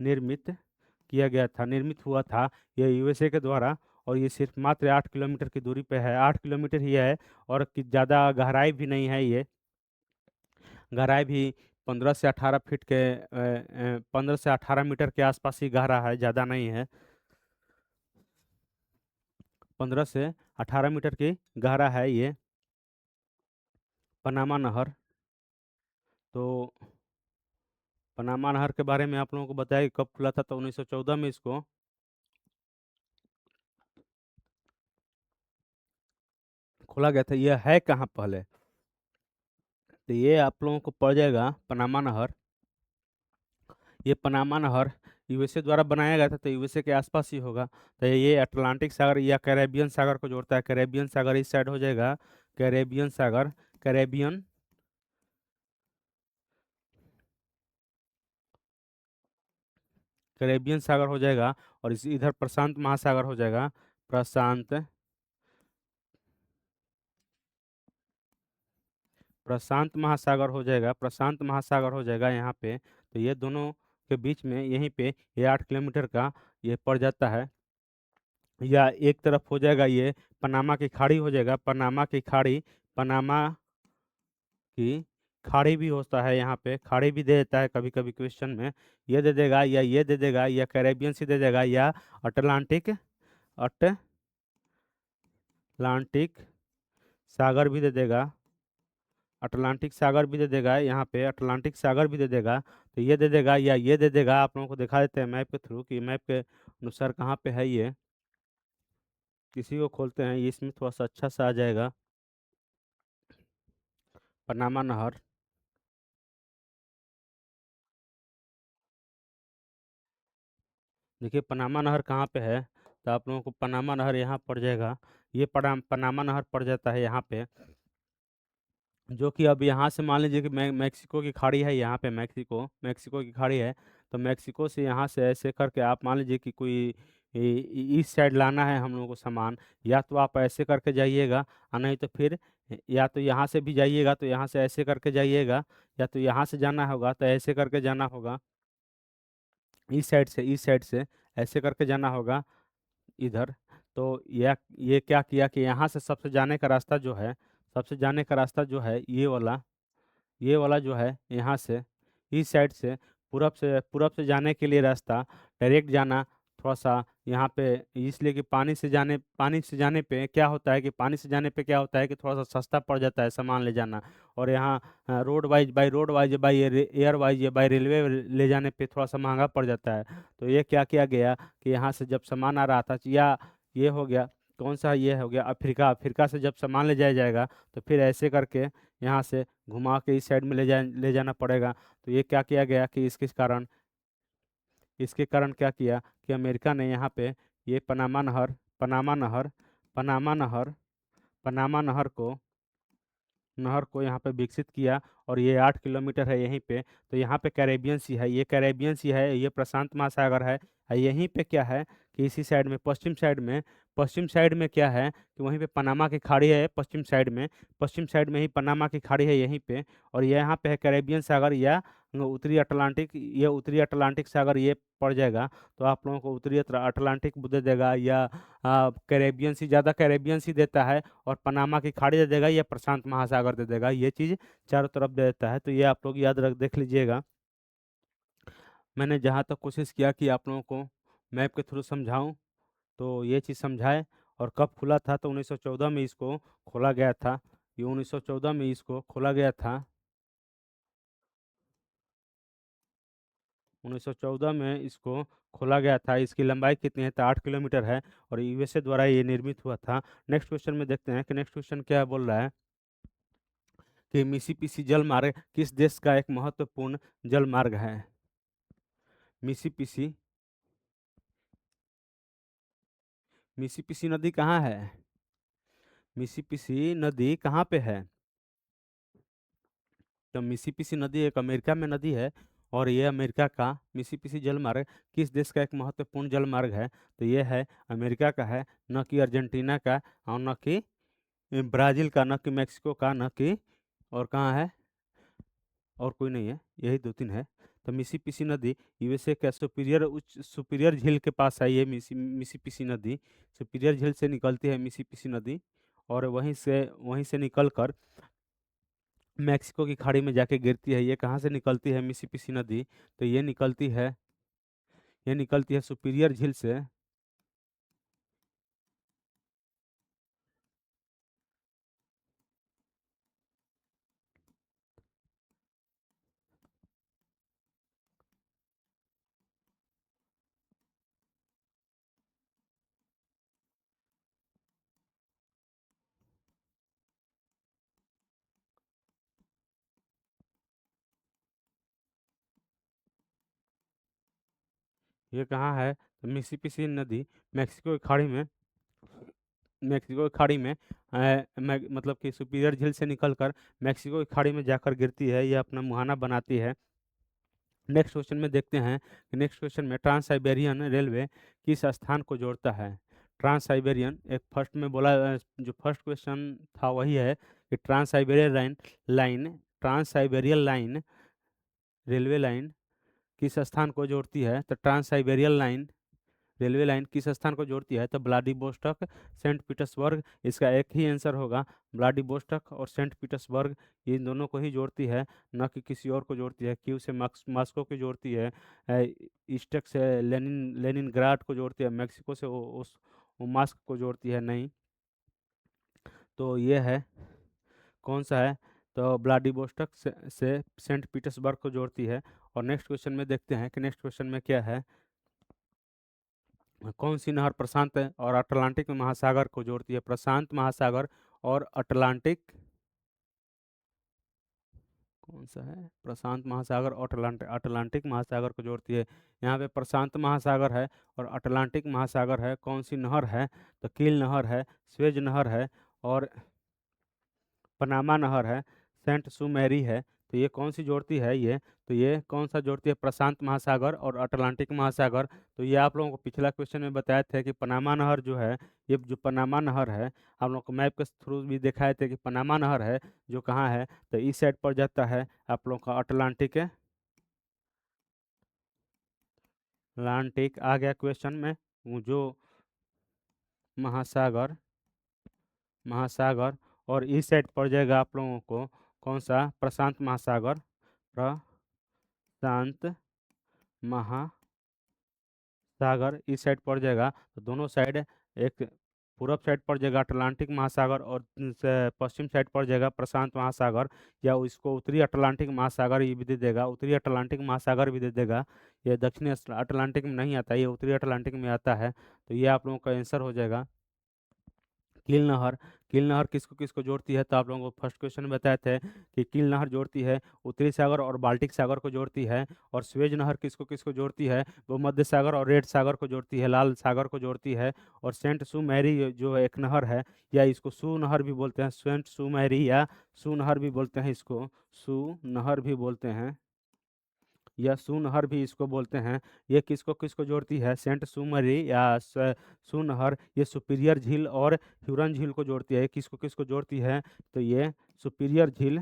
निर्मित किया गया था, निर्मित हुआ था ये यूएसए के द्वारा। और ये सिर्फ मात्र 8 किलोमीटर की दूरी पे है, 8 किलोमीटर ही है। और ज़्यादा गहराई भी नहीं है ये, गहराई भी 15 से 18 फीट के 15 से 18 मीटर के आसपास ही गहरा है, ज़्यादा नहीं है। 15 से 18 मीटर की गहरा है ये पनामा नहर। तो पनामा नहर के बारे में आप लोगों को बताया कि कब खुला था, तो 1914 में इसको खोला गया था। यह है कहाँ पहले, तो ये आप लोगों को पड़ जाएगा पनामा नहर। ये पनामा नहर यूएसए द्वारा बनाया गया था, तो यूएसए के आसपास ही होगा। तो ये अटलांटिक सागर या कैरेबियन सागर को जोड़ता है। कैरेबियन सागर इस साइड हो जाएगा, कैरेबियन सागर, कैरेबियन, कैरेबियन सागर हो जाएगा। और इस इधर प्रशांत महासागर हो जाएगा, प्रशांत, प्रशांत महासागर हो जाएगा, प्रशांत महासागर हो जाएगा यहाँ पे। तो ये दोनों के बीच में यहीं पे ये 8 किलोमीटर का ये पड़ जाता है। या एक तरफ हो जाएगा ये पनामा की खाड़ी हो जाएगा, पनामा की खाड़ी, पनामा की खाड़ी भी होता है यहाँ पे, खाड़ी भी दे देता है कभी कभी क्वेश्चन में। ये दे देगा, या ये दे देगा, या कैरेबियन सी दे देगा, या अटलांटिक, अटलांटिक सागर भी दे देगा, अटलांटिक सागर भी दे देगा, यहाँ पे अटलांटिक सागर भी दे देगा। तो ये दे देगा या ये दे देगा। आप लोगों को दिखा देते हैं मैप के थ्रू कि मैप के अनुसार कहाँ पे है ये। किसी को खोलते हैं, ये इसमें थोड़ा सा अच्छा सा आ जाएगा, पनामा नहर। देखिए पनामा नहर कहाँ पे है, तो आप लोगों को पनामा नहर यहाँ पड़ जाएगा। ये पनामा नहर पड़ जाता है यहाँ पे, जो कि अब यहाँ से मान लीजिए कि मैक्सिको की खाड़ी है, यहाँ पे मैक्सिको की खाड़ी है। तो मैक्सिको से यहाँ से ऐसे करके आप मान लीजिए कि कोई इस साइड लाना है हम लोगों को सामान, या तो आप ऐसे करके जाइएगा, और नहीं तो फिर या तो यहाँ से भी जाइएगा, तो यहाँ से ऐसे करके जाइएगा, या तो यहाँ से जाना होगा तो ऐसे करके जाना होगा, इस साइड से ऐसे करके जाना होगा इधर। तो यह ये क्या किया कि यहाँ से सबसे जाने का रास्ता जो है, सबसे जाने का रास्ता जो है ये वाला जो है यहाँ से इस साइड से पूरब से जाने के लिए रास्ता डायरेक्ट जाना थोड़ा सा यहाँ पे, इसलिए कि पानी से जाने पे क्या होता है कि थोड़ा सा सस्ता पड़ जाता है सामान ले जाना। और यहाँ road wise by air wise या बाई रेलवे ले जाने पे थोड़ा सा महंगा पड़ जाता है। तो ये क्या किया गया कि यहाँ से जब सामान आ रहा था, या ये हो गया, कौन सा ये हो गया, अफ्रीका अफ्रीका से जब सामान ले जाया जाएगा तो फिर ऐसे करके यहाँ से घुमा के इस साइड में ले जाना पड़ेगा। तो ये क्या किया गया कि इसके कारण क्या किया कि अमेरिका ने यहाँ पे ये पनामा नहर पनामा नहर को यहाँ पे विकसित किया। और ये 8 किलोमीटर है यहीं पे। तो यहाँ पे कैरेबियन सी है, ये प्रशांत महासागर है। यहीं पे क्या है कि इसी साइड में पश्चिम साइड में क्या है कि वहीं पे पनामा की खाड़ी है। पश्चिम साइड में ही पनामा की खाड़ी है यहीं पे। और ये यहाँ पे है कैरेबियन सागर या उत्तरी अटलांटिक सागर ये पड़ जाएगा। तो आप लोगों को उत्तरी अटलांटिक दे देगा, या कैरेबियन सी देता है, और पनामा की खाड़ी दे देगा, या प्रशांत महासागर दे देगा। ये चीज़ चारों तरफ दे देता है। तो ये आप लोग याद रख देख लीजिएगा। मैंने जहाँ तक कोशिश किया कि आप लोगों को मैप के थ्रू समझाऊं, तो ये चीज़ समझाए। और कब खुला था तो 1914 में इसको खोला गया था। ये 1914 में इसको खोला गया था। 1914 में इसको खोला गया था। इसकी लंबाई कितनी है तो 8 किलोमीटर है। और यूएसए द्वारा ये निर्मित हुआ था। नेक्स्ट क्वेश्चन में देखते हैं कि नेक्स्ट क्वेश्चन क्या बोल रहा है कि मिसिसिपी जल मार्ग किस देश का एक महत्वपूर्ण जल मार्ग है। मिसिसिपी मिसिसिपी नदी कहाँ है? मिसिसिपी नदी कहाँ पे है? तो मिसिसिपी नदी एक अमेरिका में नदी है। और ये अमेरिका का मिसिसिपी जल मार्ग किस देश का एक महत्वपूर्ण जल मार्ग है? तो ये है अमेरिका का है, न कि अर्जेंटीना का, और न कि ब्राजील का, न कि मैक्सिको का, न कि और कहाँ है, और कोई नहीं है, यही दो तीन है। तो मिसिसिपी नदी यूएसए का सुपीरियर झील के पास है। ये मिसिसिपी नदी सुपीरियर झील से निकलती है मिसिसिपी नदी। और वहीं से निकल कर मैक्सिको की खाड़ी में जाके गिरती है। ये कहाँ से निकलती है मिसिसिपी नदी? तो ये निकलती है सुपीरियर झील से। ये कहाँ है तो मिसिसिपी नदी मैक्सिको की खाड़ी में मैक्सिको की खाड़ी में मतलब कि सुपीरियर झील से निकलकर मैक्सिको की खाड़ी में जाकर गिरती है। ये अपना मुहाना बनाती है। नेक्स्ट क्वेश्चन में देखते हैं कि नेक्स्ट क्वेश्चन में ट्रांस साइबेरियन रेलवे किस स्थान को जोड़ता है। ट्रांस साइबेरियन एक फर्स्ट में बोला, जो फर्स्ट क्वेश्चन था वही है कि trans Siberian line railway line किस स्थान को जोड़ती है। तो trans Siberian line railway line किस स्थान को जोड़ती है? तो व्लादिवोस्टॉक, सेंट पीटर्सबर्ग, इसका एक ही आंसर होगा। व्लादिवोस्टॉक और सेंट पीटर्सबर्ग इन दोनों को ही जोड़ती है, न कि किसी और को जोड़ती है। क्यू से मॉस्को को जोड़ती है, ईस्टक से लेनिनग्राड को जोड़ती है, मैक्सिको से उस मास्क को जोड़ती है नहीं। तो ये है कौन सा है? तो व्लादिवोस्टॉक से सेंट पीटर्सबर्ग को जोड़ती है। और नेक्स्ट क्वेश्चन में देखते हैं कि नेक्स्ट क्वेश्चन में क्या है। कौन सी नहर प्रशांत और अटलांटिक महासागर को जोड़ती है? प्रशांत महासागर और अटलांटिक, कौन सा है? प्रशांत महासागर और अटलांटिक महासागर को जोड़ती है। यहाँ पे प्रशांत महासागर है और अटलांटिक महासागर है। कौन सी नहर है? तो कील नहर है, स्वेज नहर है, और पनामा नहर है, सेंट सुमेरी है। तो ये कौन सी जोड़ती है ये? तो ये कौन सा जोड़ती है? प्रशांत महासागर और अटलांटिक महासागर। तो ये आप लोगों को पिछला क्वेश्चन में बताए थे कि पनामा नहर जो है, ये जो पनामा नहर है, आप लोगों को मैप के थ्रू भी दिखाए थे कि पनामा नहर है जो कहाँ है तो इस साइड पर जाता है आप लोगों का अटलांटिक है। अटलांटिक आ गया क्वेश्चन में। वो जो महासागर महासागर और इस साइड पड़ जाएगा आप लोगों को कौन सा, प्रशांत महासागर, प्रशांत महासागर इस साइड पड़ जाएगा। तो दोनों साइड, एक पूरब साइड पड़ जाएगा अटलांटिक महासागर और पश्चिम साइड पड़ जाएगा प्रशांत महासागर, या इसको उत्तरी अटलांटिक महासागर ये भी दे देगा, उत्तरी अटलांटिक महासागर भी दे देगा। ये दक्षिणी अटलांटिक में नहीं आता, ये उत्तरी अटलांटिक में आता है। तो ये आप लोगों का आंसर हो जाएगा। कील नहर, कील नहर किसको किसको जोड़ती है, तो आप लोगों को फर्स्ट क्वेश्चन में बताए थे कि कील नहर जोड़ती है उत्तरी सागर और बाल्टिक सागर को जोड़ती है। और स्वेज नहर किसको किसको जोड़ती है, वो मध्य सागर और रेड सागर को जोड़ती है, लाल सागर को जोड़ती है। और सेंट सू मैरी जो एक नहर है, या इसको सू नहर भी बोलते हैं, सेंट सू मैरी या सू नहर भी बोलते हैं, इसको सू नहर भी बोलते हैं या सूनहर भी इसको बोलते हैं। ये किसको किसको जोड़ती है, सेंट सुमरी या सूनहर, ये सुपीरियर झील और ह्यूरन झील को जोड़ती है। किसको किसको जोड़ती है, तो ये सुपीरियर झील,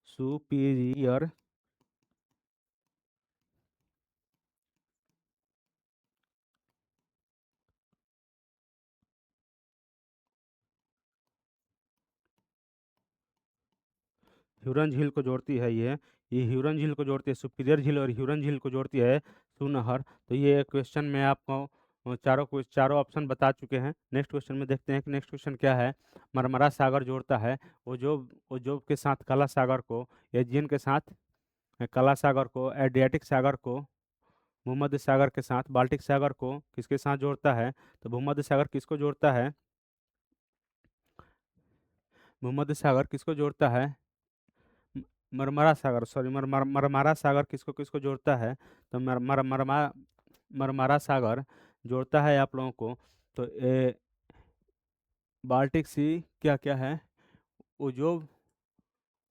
सुपीरियर ह्यूरन झील को जोड़ती है। ये ह्यूरन झील को जोड़ती है, सुपीरियर झील और ह्यूरन झील को जोड़ती है सूनहर। तो ये क्वेश्चन में आपको चारों ऑप्शन बता चुके हैं। नेक्स्ट क्वेश्चन में देखते हैं कि नेक्स्ट क्वेश्चन क्या है। मरमरा सागर जोड़ता है ओजोब के साथ काला सागर को, एजियन के साथ काला सागर को, एड्रियाटिक सागर को भूमध्य सागर के साथ, बाल्टिक सागर को किसके साथ जोड़ता है, तो भूमध्य सागर किसको जोड़ता है, भूमध्य सागर किसको जोड़ता है, म- मरमरा सागर, सॉरी, मरमरा सागर किसको किसको जोड़ता है, तो मरमरा सागर जोड़ता है आप लोगों को। तो बाल्टिक सी क्या क्या है, ओजोब,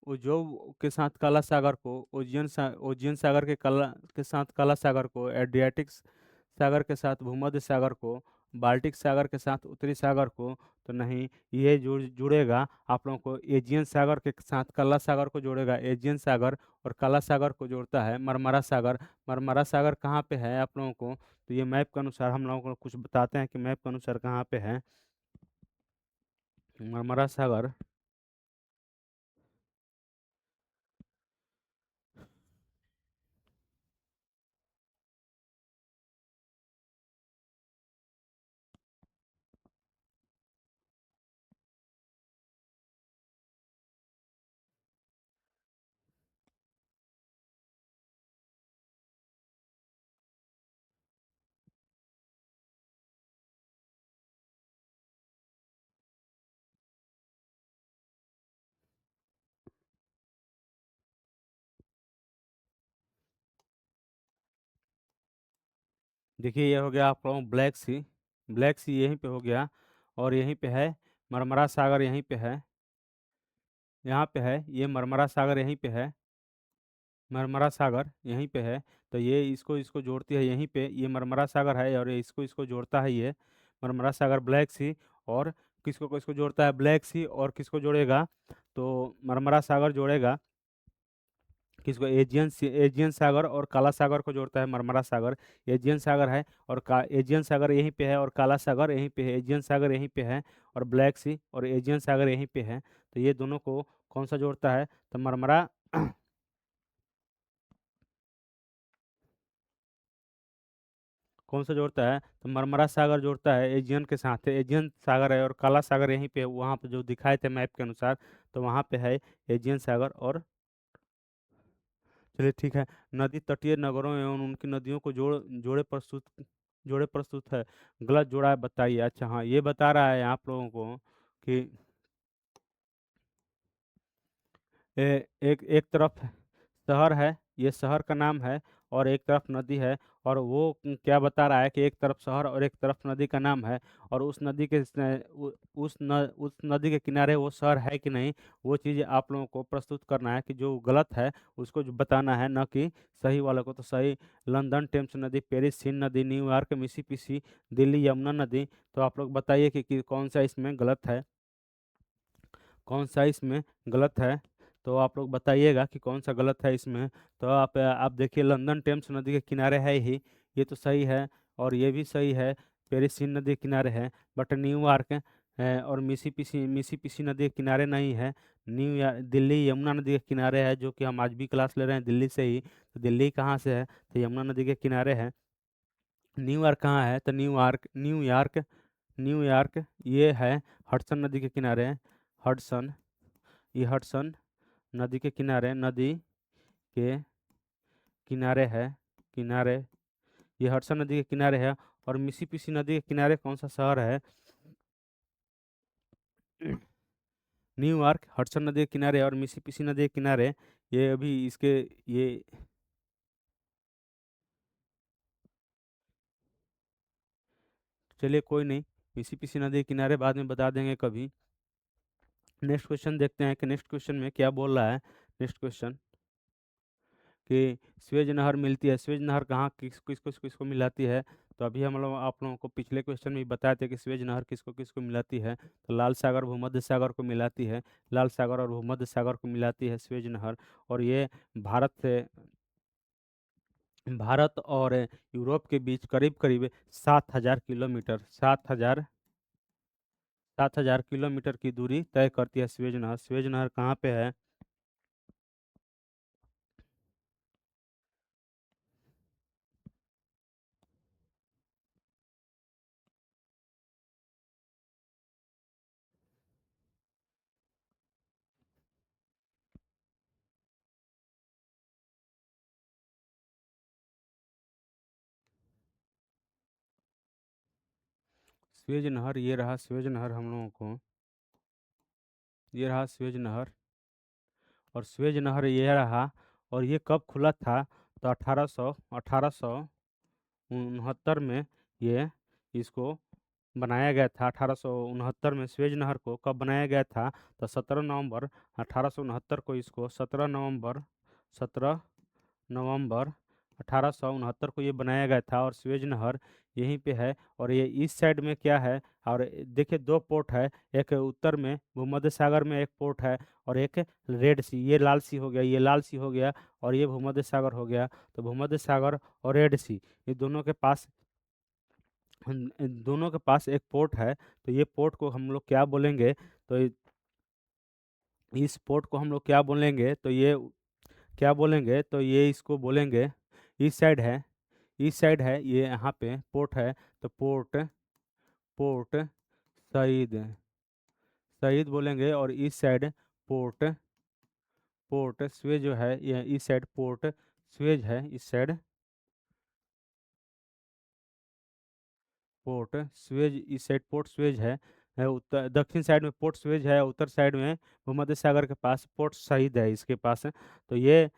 ओजोब के साथ काला सागर को, ओजियन सागर के साथ काला सागर को, एड्रियाटिक सागर के साथ भूमध्य सागर को, बाल्टिक सागर के साथ उत्तरी सागर को, तो नहीं, ये जुड़ेगा आप लोगों को एजियन सागर के साथ काला सागर को जोड़ेगा। एजियन सागर और काला सागर को जोड़ता है मरमरा सागर। मरमरा सागर कहाँ पे है आप लोगों को, तो ये मैप के अनुसार हम लोगों को कुछ बताते हैं कि मैप के अनुसार कहाँ पे है मरमरा सागर। देखिए ये हो गया आप लोगों ब्लैक सी, ब्लैक सी यहीं पे हो गया। और यहीं पे है मरमरा सागर, यहीं पे है, यहाँ पे है ये मरमरा सागर, यहीं पे है मरमरा सागर, यहीं पे है। तो ये इसको इसको जोड़ती है, यहीं पे ये मरमरा सागर है और ये इसको इसको जोड़ता है, ये मरमरा सागर ब्लैक सी। और किसको किसको जोड़ता है, ब्लैक सी और किसको जोड़ेगा, तो मरमरा सागर जोड़ेगा किसको, एजियन सागर और काला सागर को जोड़ता है मरमरा सागर। एजियन सागर है और एजियन सागर यहीं पे है और काला सागर यहीं पे है, एजियन सागर यहीं पे है और ब्लैक सी और एजियन सागर यहीं पे है। तो ये दोनों को कौन सा जोड़ता है, तो मरमरा कौन सा जोड़ता है, तो मरमरा सागर जोड़ता है एजियन के साथ है। एजियन सागर है और काला सागर यहीं पे है, वहाँ पे जो दिखाए थे मैप के अनुसार, तो वहाँ पे है एजियन सागर। और चलिए ठीक है, नदी तटीय नगरों एवं उनकी नदियों को जोड़े प्रस्तुत है, गलत जोड़ा है बताइए। अच्छा हाँ, ये बता रहा है आप लोगों को कि एक एक तरफ शहर है, ये शहर का नाम है, और एक तरफ नदी है। और वो क्या बता रहा है कि एक तरफ शहर और एक तरफ नदी का नाम है, और उस नदी के उस नदी के किनारे वो शहर है कि नहीं, वो चीज़ आप लोगों को प्रस्तुत करना है कि जो गलत है उसको जो बताना है, न कि सही वाले को। तो सही, लंदन टेम्स नदी, पेरिस सीन नदी, न्यूयॉर्क मिसिसिपी, दिल्ली यमुना नदी। तो आप लोग बताइए कि कौन सा इसमें गलत है, कौन सा इसमें गलत है। तो आप लोग बताइएगा कि कौन सा गलत है इसमें। तो आप देखिए, लंदन टेम्स नदी के किनारे है ही, ये तो सही है। और ये भी सही है, पेरिस सीन नदी के किनारे है। बट न्यूयॉर्क और मिसिसिपी नदी के किनारे नहीं है। दिल्ली यमुना नदी के किनारे है, जो कि हम आज भी क्लास ले रहे हैं दिल्ली से ही। तो दिल्ली कहाँ से है? तो यमुना नदी के किनारे है। न्यूयॉर्क कहाँ है? तो न्यूयॉर्क न्यूयॉर्क न्यूयॉर्क ये है हडसन नदी के किनारे। हडसन, ये हडसन नदी के किनारे, नदी के किनारे है, किनारे, ये हडसन नदी के किनारे है। और मिसिसिपी नदी के किनारे कौन सा शहर है? न्यूयॉर्क, हडसन नदी के किनारे और मिसिसिपी नदी के किनारे। ये अभी इसके ये चलिए कोई नहीं, मिसिसिपी नदी के किनारे बाद में बता देंगे कभी। नेक्स्ट क्वेश्चन देखते हैं कि नेक्स्ट क्वेश्चन में क्या बोल रहा है। नेक्स्ट क्वेश्चन कि स्वेज नहर मिलती है, स्वेज नहर कहाँ किसको किसको मिलाती है? तो अभी हम लोग आप लोगों को पिछले क्वेश्चन में ही बताए थे कि स्वेज नहर किसको किसको मिलाती है। तो लाल सागर भूमध्य सागर को मिलाती है, लाल सागर और भूमध्य सागर को मिलाती है स्वेज नहर। और ये भारत से भारत और यूरोप के बीच करीब करीब 7,000 किलोमीटर, 7,000 किलोमीटर की दूरी तय करती है स्वेज नहर। स्वेज नहर कहाँ पे है? स्वेज नहर, ये रहा स्वेज नहर हम लोगों को, ये रहा स्वेज नहर। और स्वेज नहर ये रहा। और ये कब खुला था? तो 1869 में ये इसको बनाया गया था। 1869 में स्वेज नहर को कब बनाया गया था? तो 17 नवंबर 1869 को इसको 17 नवंबर 1869 को ये बनाया गया था। और स्वेज नहर यहीं पे है। और ये इस साइड में क्या है? और देखिए दो पोर्ट है, एक उत्तर में भूमध्य सागर में एक पोर्ट है, और एक रेड सी, ये लाल सी हो गया, ये लाल सी हो गया, और ये भूमध्य सागर हो गया। तो भूमध्य सागर और रेड सी, ये दोनों के पास इन दोनों के पास एक पोर्ट है। तो ये पोर्ट को हम लोग क्या बोलेंगे? तो इस पोर्ट को हम लोग क्या बोलेंगे? तो ये क्या बोलेंगे? तो ये इसको बोलेंगे, इस साइड है, इस साइड है, ये यहाँ पे पोर्ट है। तो पोर्ट पोर्ट शहीद, शहीद बोलेंगे। और इस साइड पोर्ट पोर्ट स्वेज जो है, ये इस साइड पोर्ट स्वेज है, इस साइड पोर्ट स्वेज, इस साइड पोर्ट स्वेज है। उत्तर दक्षिण साइड में पोर्ट स्वेज है, उत्तर साइड में भूमध्य सागर के पास पोर्ट शहीद है इसके पास। तो ये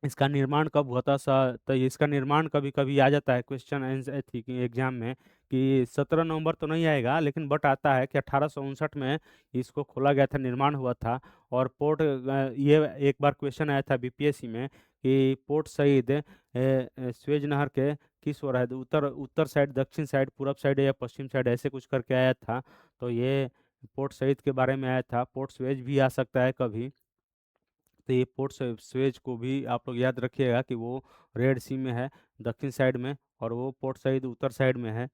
इसका निर्माण कब हुआ था? तो इसका निर्माण कभी कभी आ जाता है क्वेश्चन आंसर थी कि एग्जाम में, कि 17 नवंबर तो नहीं आएगा, लेकिन बट आता है कि 1859 में इसको खोला गया था, निर्माण हुआ था। और पोर्ट ये एक बार क्वेश्चन आया था बीपीएससी में कि पोर्ट शहीद स्वेज नहर के किस ओर है? तो उत्तर उत्तर साइड, दक्षिण साइड, पूरब साइड या पश्चिम साइड, ऐसे कुछ करके आया था। तो ये पोर्ट शहीद के बारे में आया था। पोर्ट स्वेज भी आ सकता है कभी। तो ये पोर्ट स्वेज को भी आप लोग याद रखिएगा कि वो रेड सी में है, दक्षिण साइड में, और वो पोर्ट साइड उत्तर साइड में है।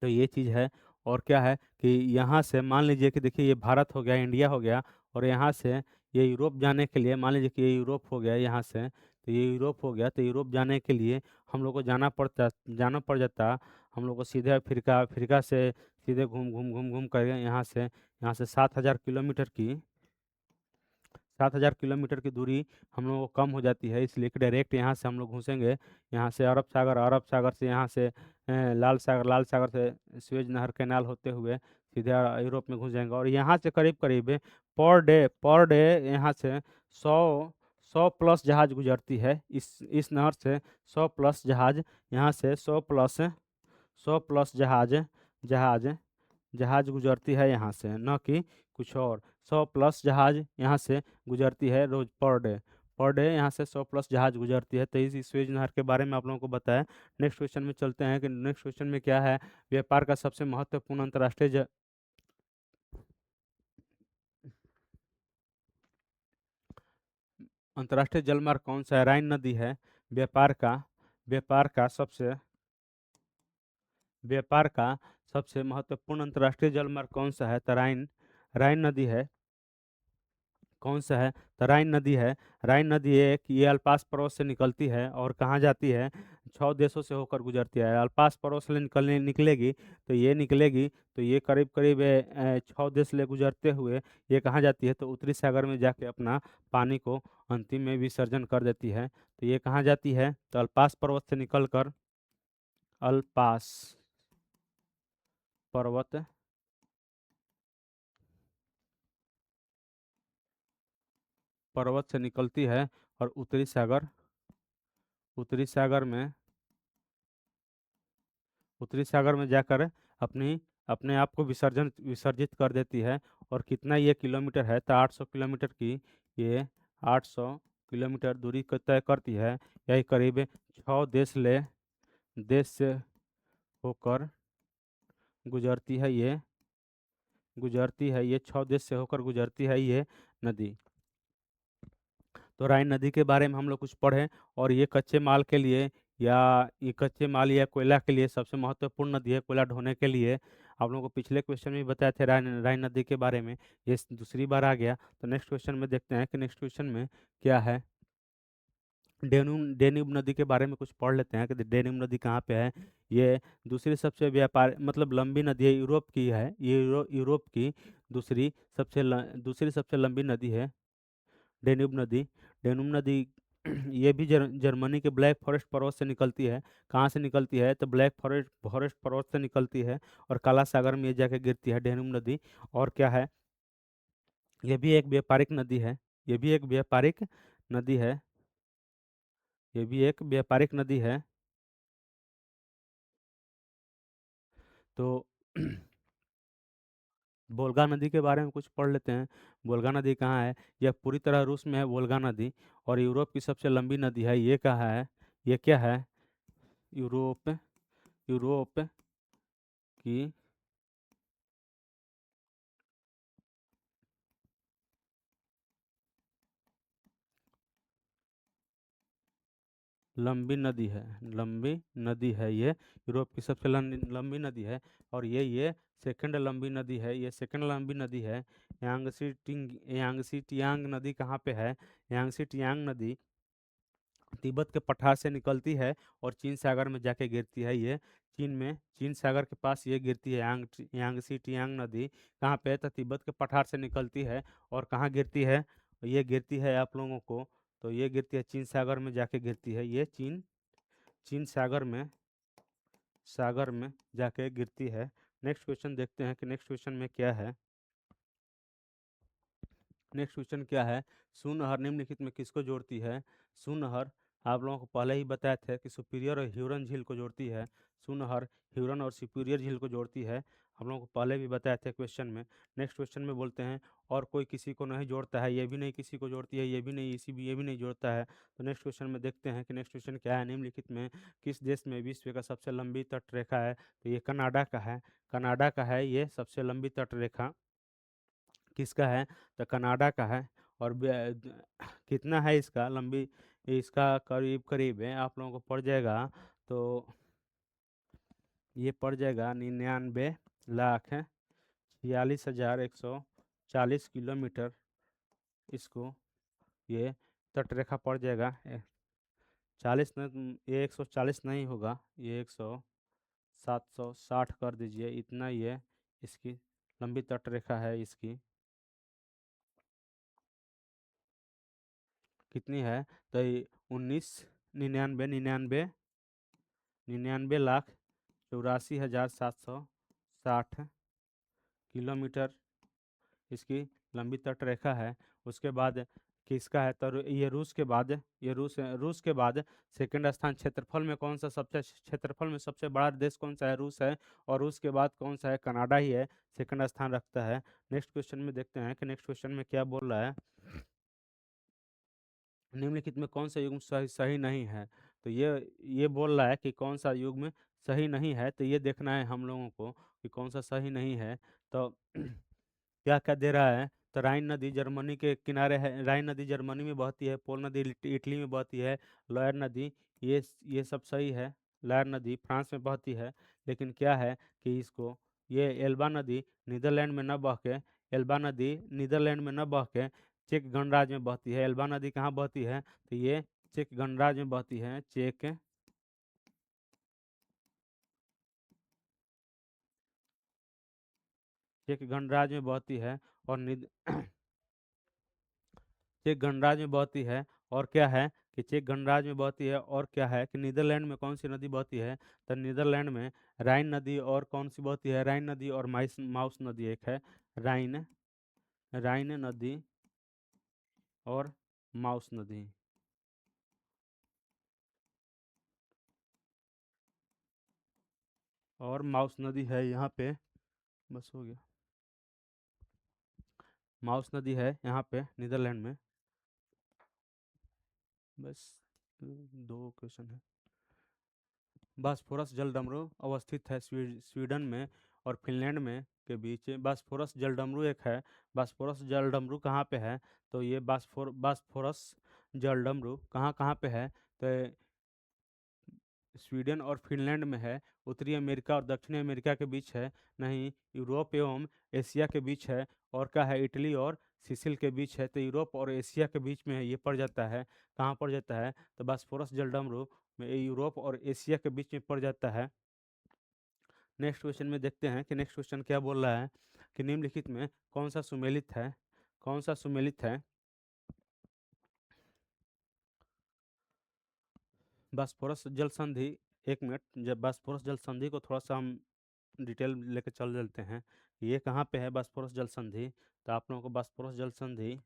तो ये चीज़ है। और क्या है कि यहाँ से मान लीजिए कि देखिए ये भारत हो गया, इंडिया हो गया, और यहाँ से ये यूरोप जाने के लिए, मान लीजिए कि ये यूरोप हो गया यहाँ से, तो ये यूरोप हो गया। तो यूरोप जाने के लिए हम लोग को जाना पड़ जाता हम लोग को सीधे अफ्रीका, अफ्रीका से सीधे घूम घूम घूम घूम कर यहाँ से 7,000 किलोमीटर की 7,000 किलोमीटर की दूरी हम लोगों को कम हो जाती है। इसलिए कि डायरेक्ट यहाँ से हम लोग घुसेंगे, यहाँ से अरब सागर, अरब सागर से यहाँ से लाल सागर, लाल सागर से स्वेज नहर कैनाल होते हुए सीधे यूरोप में घुस जाएंगे। और यहाँ से करीब करीब पर डे यहाँ से 100 प्लस जहाज गुजरती है इस नहर से। 100 प्लस जहाज, यहाँ से 100 प्लस जहाज जहाज जहाज गुजरती है यहाँ से, न कि कुछ और। 100 प्लस जहाज यहाँ से गुजरती है रोज, पर डे यहाँ से 100 प्लस जहाज गुजरती है। तो इस स्वेज नहर के बारे में आप लोगों को बताया। नेक्स्ट क्वेश्चन में चलते हैं कि नेक्स्ट क्वेश्चन में क्या है? व्यापार का सबसे महत्वपूर्ण अंतर्राष्ट्रीय जलमार्ग कौन सा है? राइन नदी है। व्यापार का व्यापार का सबसे व्यापार का सबसे महत्वपूर्ण अंतर्राष्ट्रीय जलमार्ग कौन सा है? तो राइन, राइन नदी है। कौन सा है? तो राइन नदी है। राइन नदी एक ये अल्पास पर्वत से निकलती है और कहाँ जाती है? 6 देशों से होकर गुजरती है। अल्पास पर्वत से निकलेगी, तो ये निकलेगी, तो ये करीब करीब 6 देश ले गुजरते हुए ये कहाँ जाती है? तो उत्तरी सागर में जाके अपना पानी को अंतिम में विसर्जन कर देती है। तो ये कहाँ जाती है? तो अल्पास पर्वत से निकलकर, अल्पास पर्वत पर्वत से निकलती है और उत्तरी सागर में उत्तरी सागर में जाकर अपनी अपने आप को विसर्जित कर देती है। और कितना ये किलोमीटर है? तो 800 किलोमीटर की ये 800 किलोमीटर दूरी को तय करती है। यही करीब 6 देश से होकर गुजरती है ये, 6 देश से होकर गुजरती है ये नदी। तो राइन नदी के बारे में हम लोग कुछ पढ़े। और ये कच्चे माल के लिए, या ये कच्चे माल या कोयला के लिए सबसे महत्वपूर्ण नदी है, कोयला ढोने के लिए। आप लोगों को पिछले क्वेश्चन में भी बताए थे राइन नदी के बारे में, ये दूसरी बार आ गया। तो नेक्स्ट क्वेश्चन में देखते हैं कि नेक्स्ट क्वेश्चन में क्या है। डेन्यूब नदी के बारे में कुछ पढ़ लेते हैं कि डेन्यूब नदी कहाँ पे है। ये दूसरी सबसे व्यापार मतलब लंबी नदी है, यूरोप की है ये, यूरोप की दूसरी सबसे लंबी नदी है डेन्यूब नदी। डेन्यूब नदी ये भी जर्मनी के ब्लैक फॉरेस्ट पर्वत से निकलती है। कहाँ से निकलती है? तो ब्लैक फॉरेस्ट फॉरेस्ट पर्वत से निकलती है और काला सागर में ये जाके गिरती है डेन्यूब नदी। और क्या है? ये भी एक व्यापारिक नदी है। ये भी एक व्यापारिक नदी है। ये भी एक व्यापारिक नदी है। तो वोल्गा नदी के बारे में कुछ पढ़ लेते हैं। वोल्गा नदी कहाँ है? यह पूरी तरह रूस में है वोल्गा नदी। और यूरोप की सबसे लंबी नदी है। ये कहाँ है? ये क्या है? यूरोप यूरोप की लंबी नदी है। लंबी नदी है ये, यूरोप की सबसे लंबी नदी है। और ये सेकंड लंबी नदी है। ये सेकंड लंबी नदी है। यांगसी टियांग नदी कहाँ पे है? यांगसी टियांग नदी तिब्बत के पठार से निकलती है और चीन सागर में जाके गिरती है ये। चीन सागर के पास ये गिरती है यांगसी टियांग नदी। कहाँ पे? तो तिब्बत के पठार से निकलती है और कहाँ गिरती है? ये गिरती है आप लोगों को, तो ये गिरती है चीन सागर में जाके गिरती है ये, चीन सागर में जाके गिरती है। नेक्स्ट क्वेश्चन देखते हैं कि नेक्स्ट क्वेश्चन में क्या है। नेक्स्ट क्वेश्चन क्या है? सू नहर निम्नलिखित में किसको जोड़ती है? सू नहर आप लोगों को पहले ही बताए थे कि सुपीरियर और ह्यूरन झील को जोड़ती है। सू नहर ह्यूरन और सुपीरियर झील को जोड़ती है। हम लोगों को पहले भी बताए थे क्वेश्चन में। नेक्स्ट क्वेश्चन में बोलते हैं और कोई किसी को नहीं जोड़ता है, ये भी नहीं किसी को जोड़ती है, ये भी नहीं, ये भी नहीं जोड़ता है। तो नेक्स्ट क्वेश्चन में देखते हैं कि नेक्स्ट क्वेश्चन क्या है। निम्नलिखित में किस देश में विश्व का सबसे लंबी तट रेखा है? तो ये कनाडा का है। कनाडा का है ये सबसे लंबी तट रेखा। किसका है? तो कनाडा का है। और कितना है इसका लंबी? इसका करीब करीब है आप लोगों को पड़ जाएगा। तो ये पड़ जाएगा 99,46,140 इसको, ये तटरेखा पड़ जाएगा। 40 नहीं, ये 140 नहीं होगा, ये 760 कर दीजिए, इतना ये इसकी लंबी तटरेखा है इसकी। कितनी है? तो 19 99 99 लाख 84,760 किलोमीटर इसकी लंबी तटरेखा है। उसके बाद किसका है? तो ये रूस के बाद, रूस के बाद सेकंड स्थान क्षेत्रफल में कौन सा सबसे, क्षेत्रफल में सबसे बड़ा देश कौन सा है? रूस है। और रूस के बाद कौन सा है? कनाडा ही है, सेकंड स्थान रखता है। नेक्स्ट क्वेश्चन में देखते हैं कि नेक्स्ट क्वेश्चन में क्या बोल रहा है। निम्नलिखित में कौन सा युग्म सही सही नहीं है? तो ये बोल रहा है कि कौन सा युग्म सही नहीं है, तो ये देखना है हम लोगों को कि कौन सा सही नहीं है। तो क्या क्या दे रहा है? तो राइन नदी जर्मनी के किनारे है, राइन नदी जर्मनी में बहती है, पोल नदी इटली में बहती है, लॉयर नदी, ये सब सही है। लायर नदी फ्रांस में बहती है, लेकिन क्या है कि इसको ये एल्बा नदी नीदरलैंड में न बह के, एल्बा नदी नीदरलैंड में न बह के चेक गणराज्य में बहती है। एल्बा नदी कहाँ बहती है? तो ये चेक गणराज्य में बहती है। चेक गणराज्य में बहती है। और चेक गणराज्य में बहती है। और क्या है कि चेक गणराज्य में बहती है, और क्या है कि नीदरलैंड में कौन सी नदी बहती है? तो नीदरलैंड में राइन नदी, और कौन सी बहती है? राइन नदी और माउस नदी एक है। राइन राइन नदी और माउस नदी। और माउस नदी है यहाँ पे। बस हो गया। माउस नदी है यहाँ पे नीदरलैंड में। बस दो क्वेश्चन है। बॉस्फोरस जलडमरू अवस्थित है स्वीडन में और फिनलैंड में के बीच। बॉस्फोरस जलडमरू एक है। बॉस्फोरस जलडमरू कहाँ पे है? तो ये बॉस्फोरस जलडमरू कहाँ कहाँ पे है? तो स्वीडन और फिनलैंड में है। उत्तरी अमेरिका और दक्षिणी अमेरिका के बीच है। नहीं, यूरोप एवं एशिया के बीच है। और क्या है? इटली और सिसिल के बीच है। तो यूरोप और एशिया के बीच में ये पड़ जाता है। कहाँ पड़ जाता है? तो बॉस्फोरस जलडमरू में यूरोप और एशिया के बीच में पड़ जाता है। नेक्स्ट क्वेश्चन में देखते हैं कि नेक्स्ट क्वेश्चन क्या बोल रहा है कि निम्नलिखित में कौन सा सुमेलित है? कौन सा सुमेलित है? बॉस्फोरस जल संधि। एक मिनट, जब बॉस्फोरस जल संधि को थोड़ा सा हम डिटेल लेके चल चलते हैं। ये कहाँ पे है बॉस्फोरस जल संधि? तो आप लोगों को बॉस्फोरस जल संधि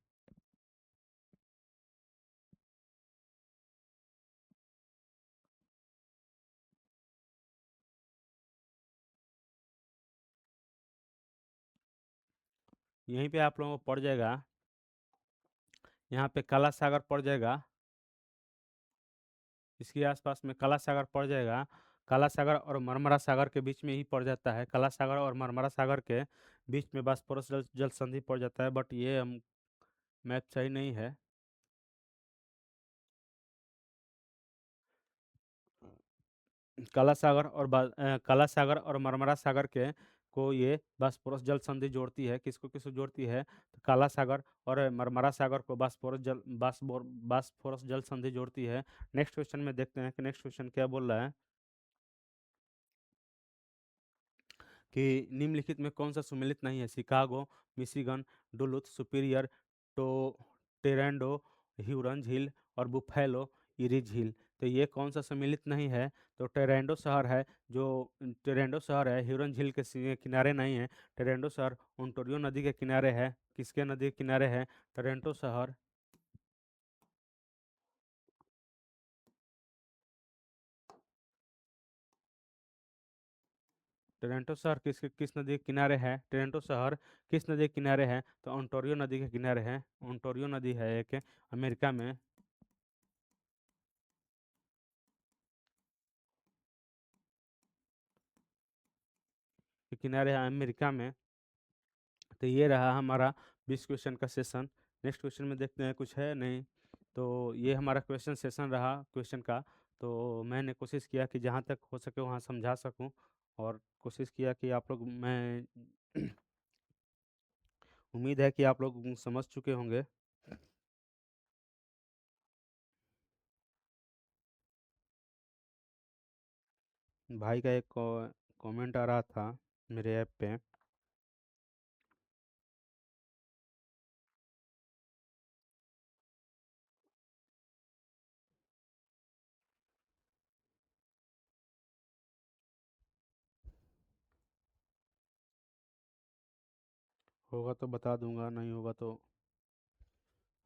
यहीं पे आप लोगों को पड़ जाएगा। यहाँ पे काला सागर पड़ जाएगा। इसके आसपास में काला सागर पड़ जाएगा। काला सागर और मरमरा सागर के बीच में ही पड़ जाता है। काला सागर और मरमरा सागर के बीच में बॉस्फोरस जल संधि पड़ जाता है, बट ये हम मैप सही नहीं है। काला सागर और मरमरा सागर के को ये बॉस्फोरस जल संधि जोड़ती है। किसको किसको जोड़ती है? तो काला सागर और मरमरा सागर को बॉस्फोरस जल संधि जोड़ती है। नेक्स्ट क्वेश्चन में देखते हैं कि नेक्स्ट क्वेश्चन क्या बोल रहा है कि निम्नलिखित में कौन सा सुमेलित नहीं है? Chicago, Michigan, Duluth, Superior, Toronto, Huron झील और बुफेलो इरी झील। तो ये कौन सा सम्मिलित नहीं है? तो टेरेंडो शहर है। जो टेरेंडो शहर है ह्यूरन झील के किनारे नहीं है। टेरेंडो शहर ओंटारियो नदी के किनारे है। किसके नदी के किनारे है? टोरंटो शहर। टोरंटो शहर किस नदी के किनारे है? टोरंटो शहर किस नदी के किनारे है? तो ओंटारियो नदी के किनारे है। ओंटारियो नदी है एक, अमेरिका में के किनारे है, अमेरिका में। तो ये रहा हमारा 20 क्वेश्चन का सेशन। नेक्स्ट क्वेश्चन में देखते हैं, कुछ है नहीं। तो ये हमारा क्वेश्चन सेशन रहा क्वेश्चन का। तो मैंने कोशिश किया कि जहाँ तक हो सके वहाँ समझा सकूँ, और कोशिश किया कि आप लोग मैं उम्मीद है कि आप लोग समझ चुके होंगे। भाई का एक कमेंट आ रहा था मेरे ऐप पे। होगा तो बता दूंगा, नहीं होगा तो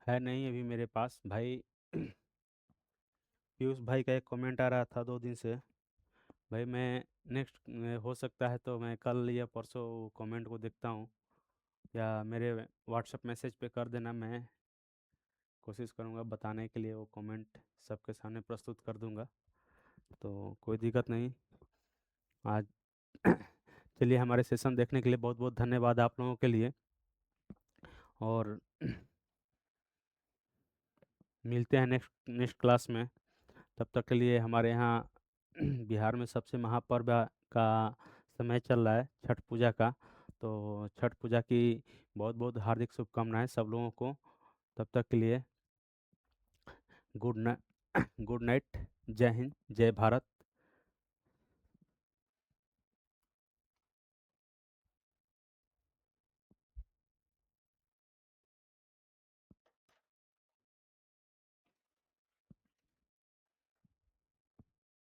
है नहीं अभी मेरे पास भाई। पीयूष भाई का एक कमेंट आ रहा था 2 दिन से। भाई मैं नेक्स्ट हो सकता है तो मैं कल या परसों कमेंट को देखता हूँ, या मेरे व्हाट्सएप मैसेज पे कर देना। मैं कोशिश करूँगा बताने के लिए, वो कमेंट सबके सामने प्रस्तुत कर दूँगा। तो कोई दिक्कत नहीं। आज चलिए, हमारे सेशन देखने के लिए बहुत बहुत धन्यवाद आप लोगों के लिए। और मिलते हैं नेक्स्ट नेक्स्ट क्लास में। तब तक के लिए हमारे यहाँ बिहार में सबसे महापर्व का समय चल रहा है छठ पूजा का। तो छठ पूजा की बहुत बहुत हार्दिक शुभकामनाएं सब लोगों को। तब तक के लिए गुड नाइट। Good night. जय हिंद, जय भारत।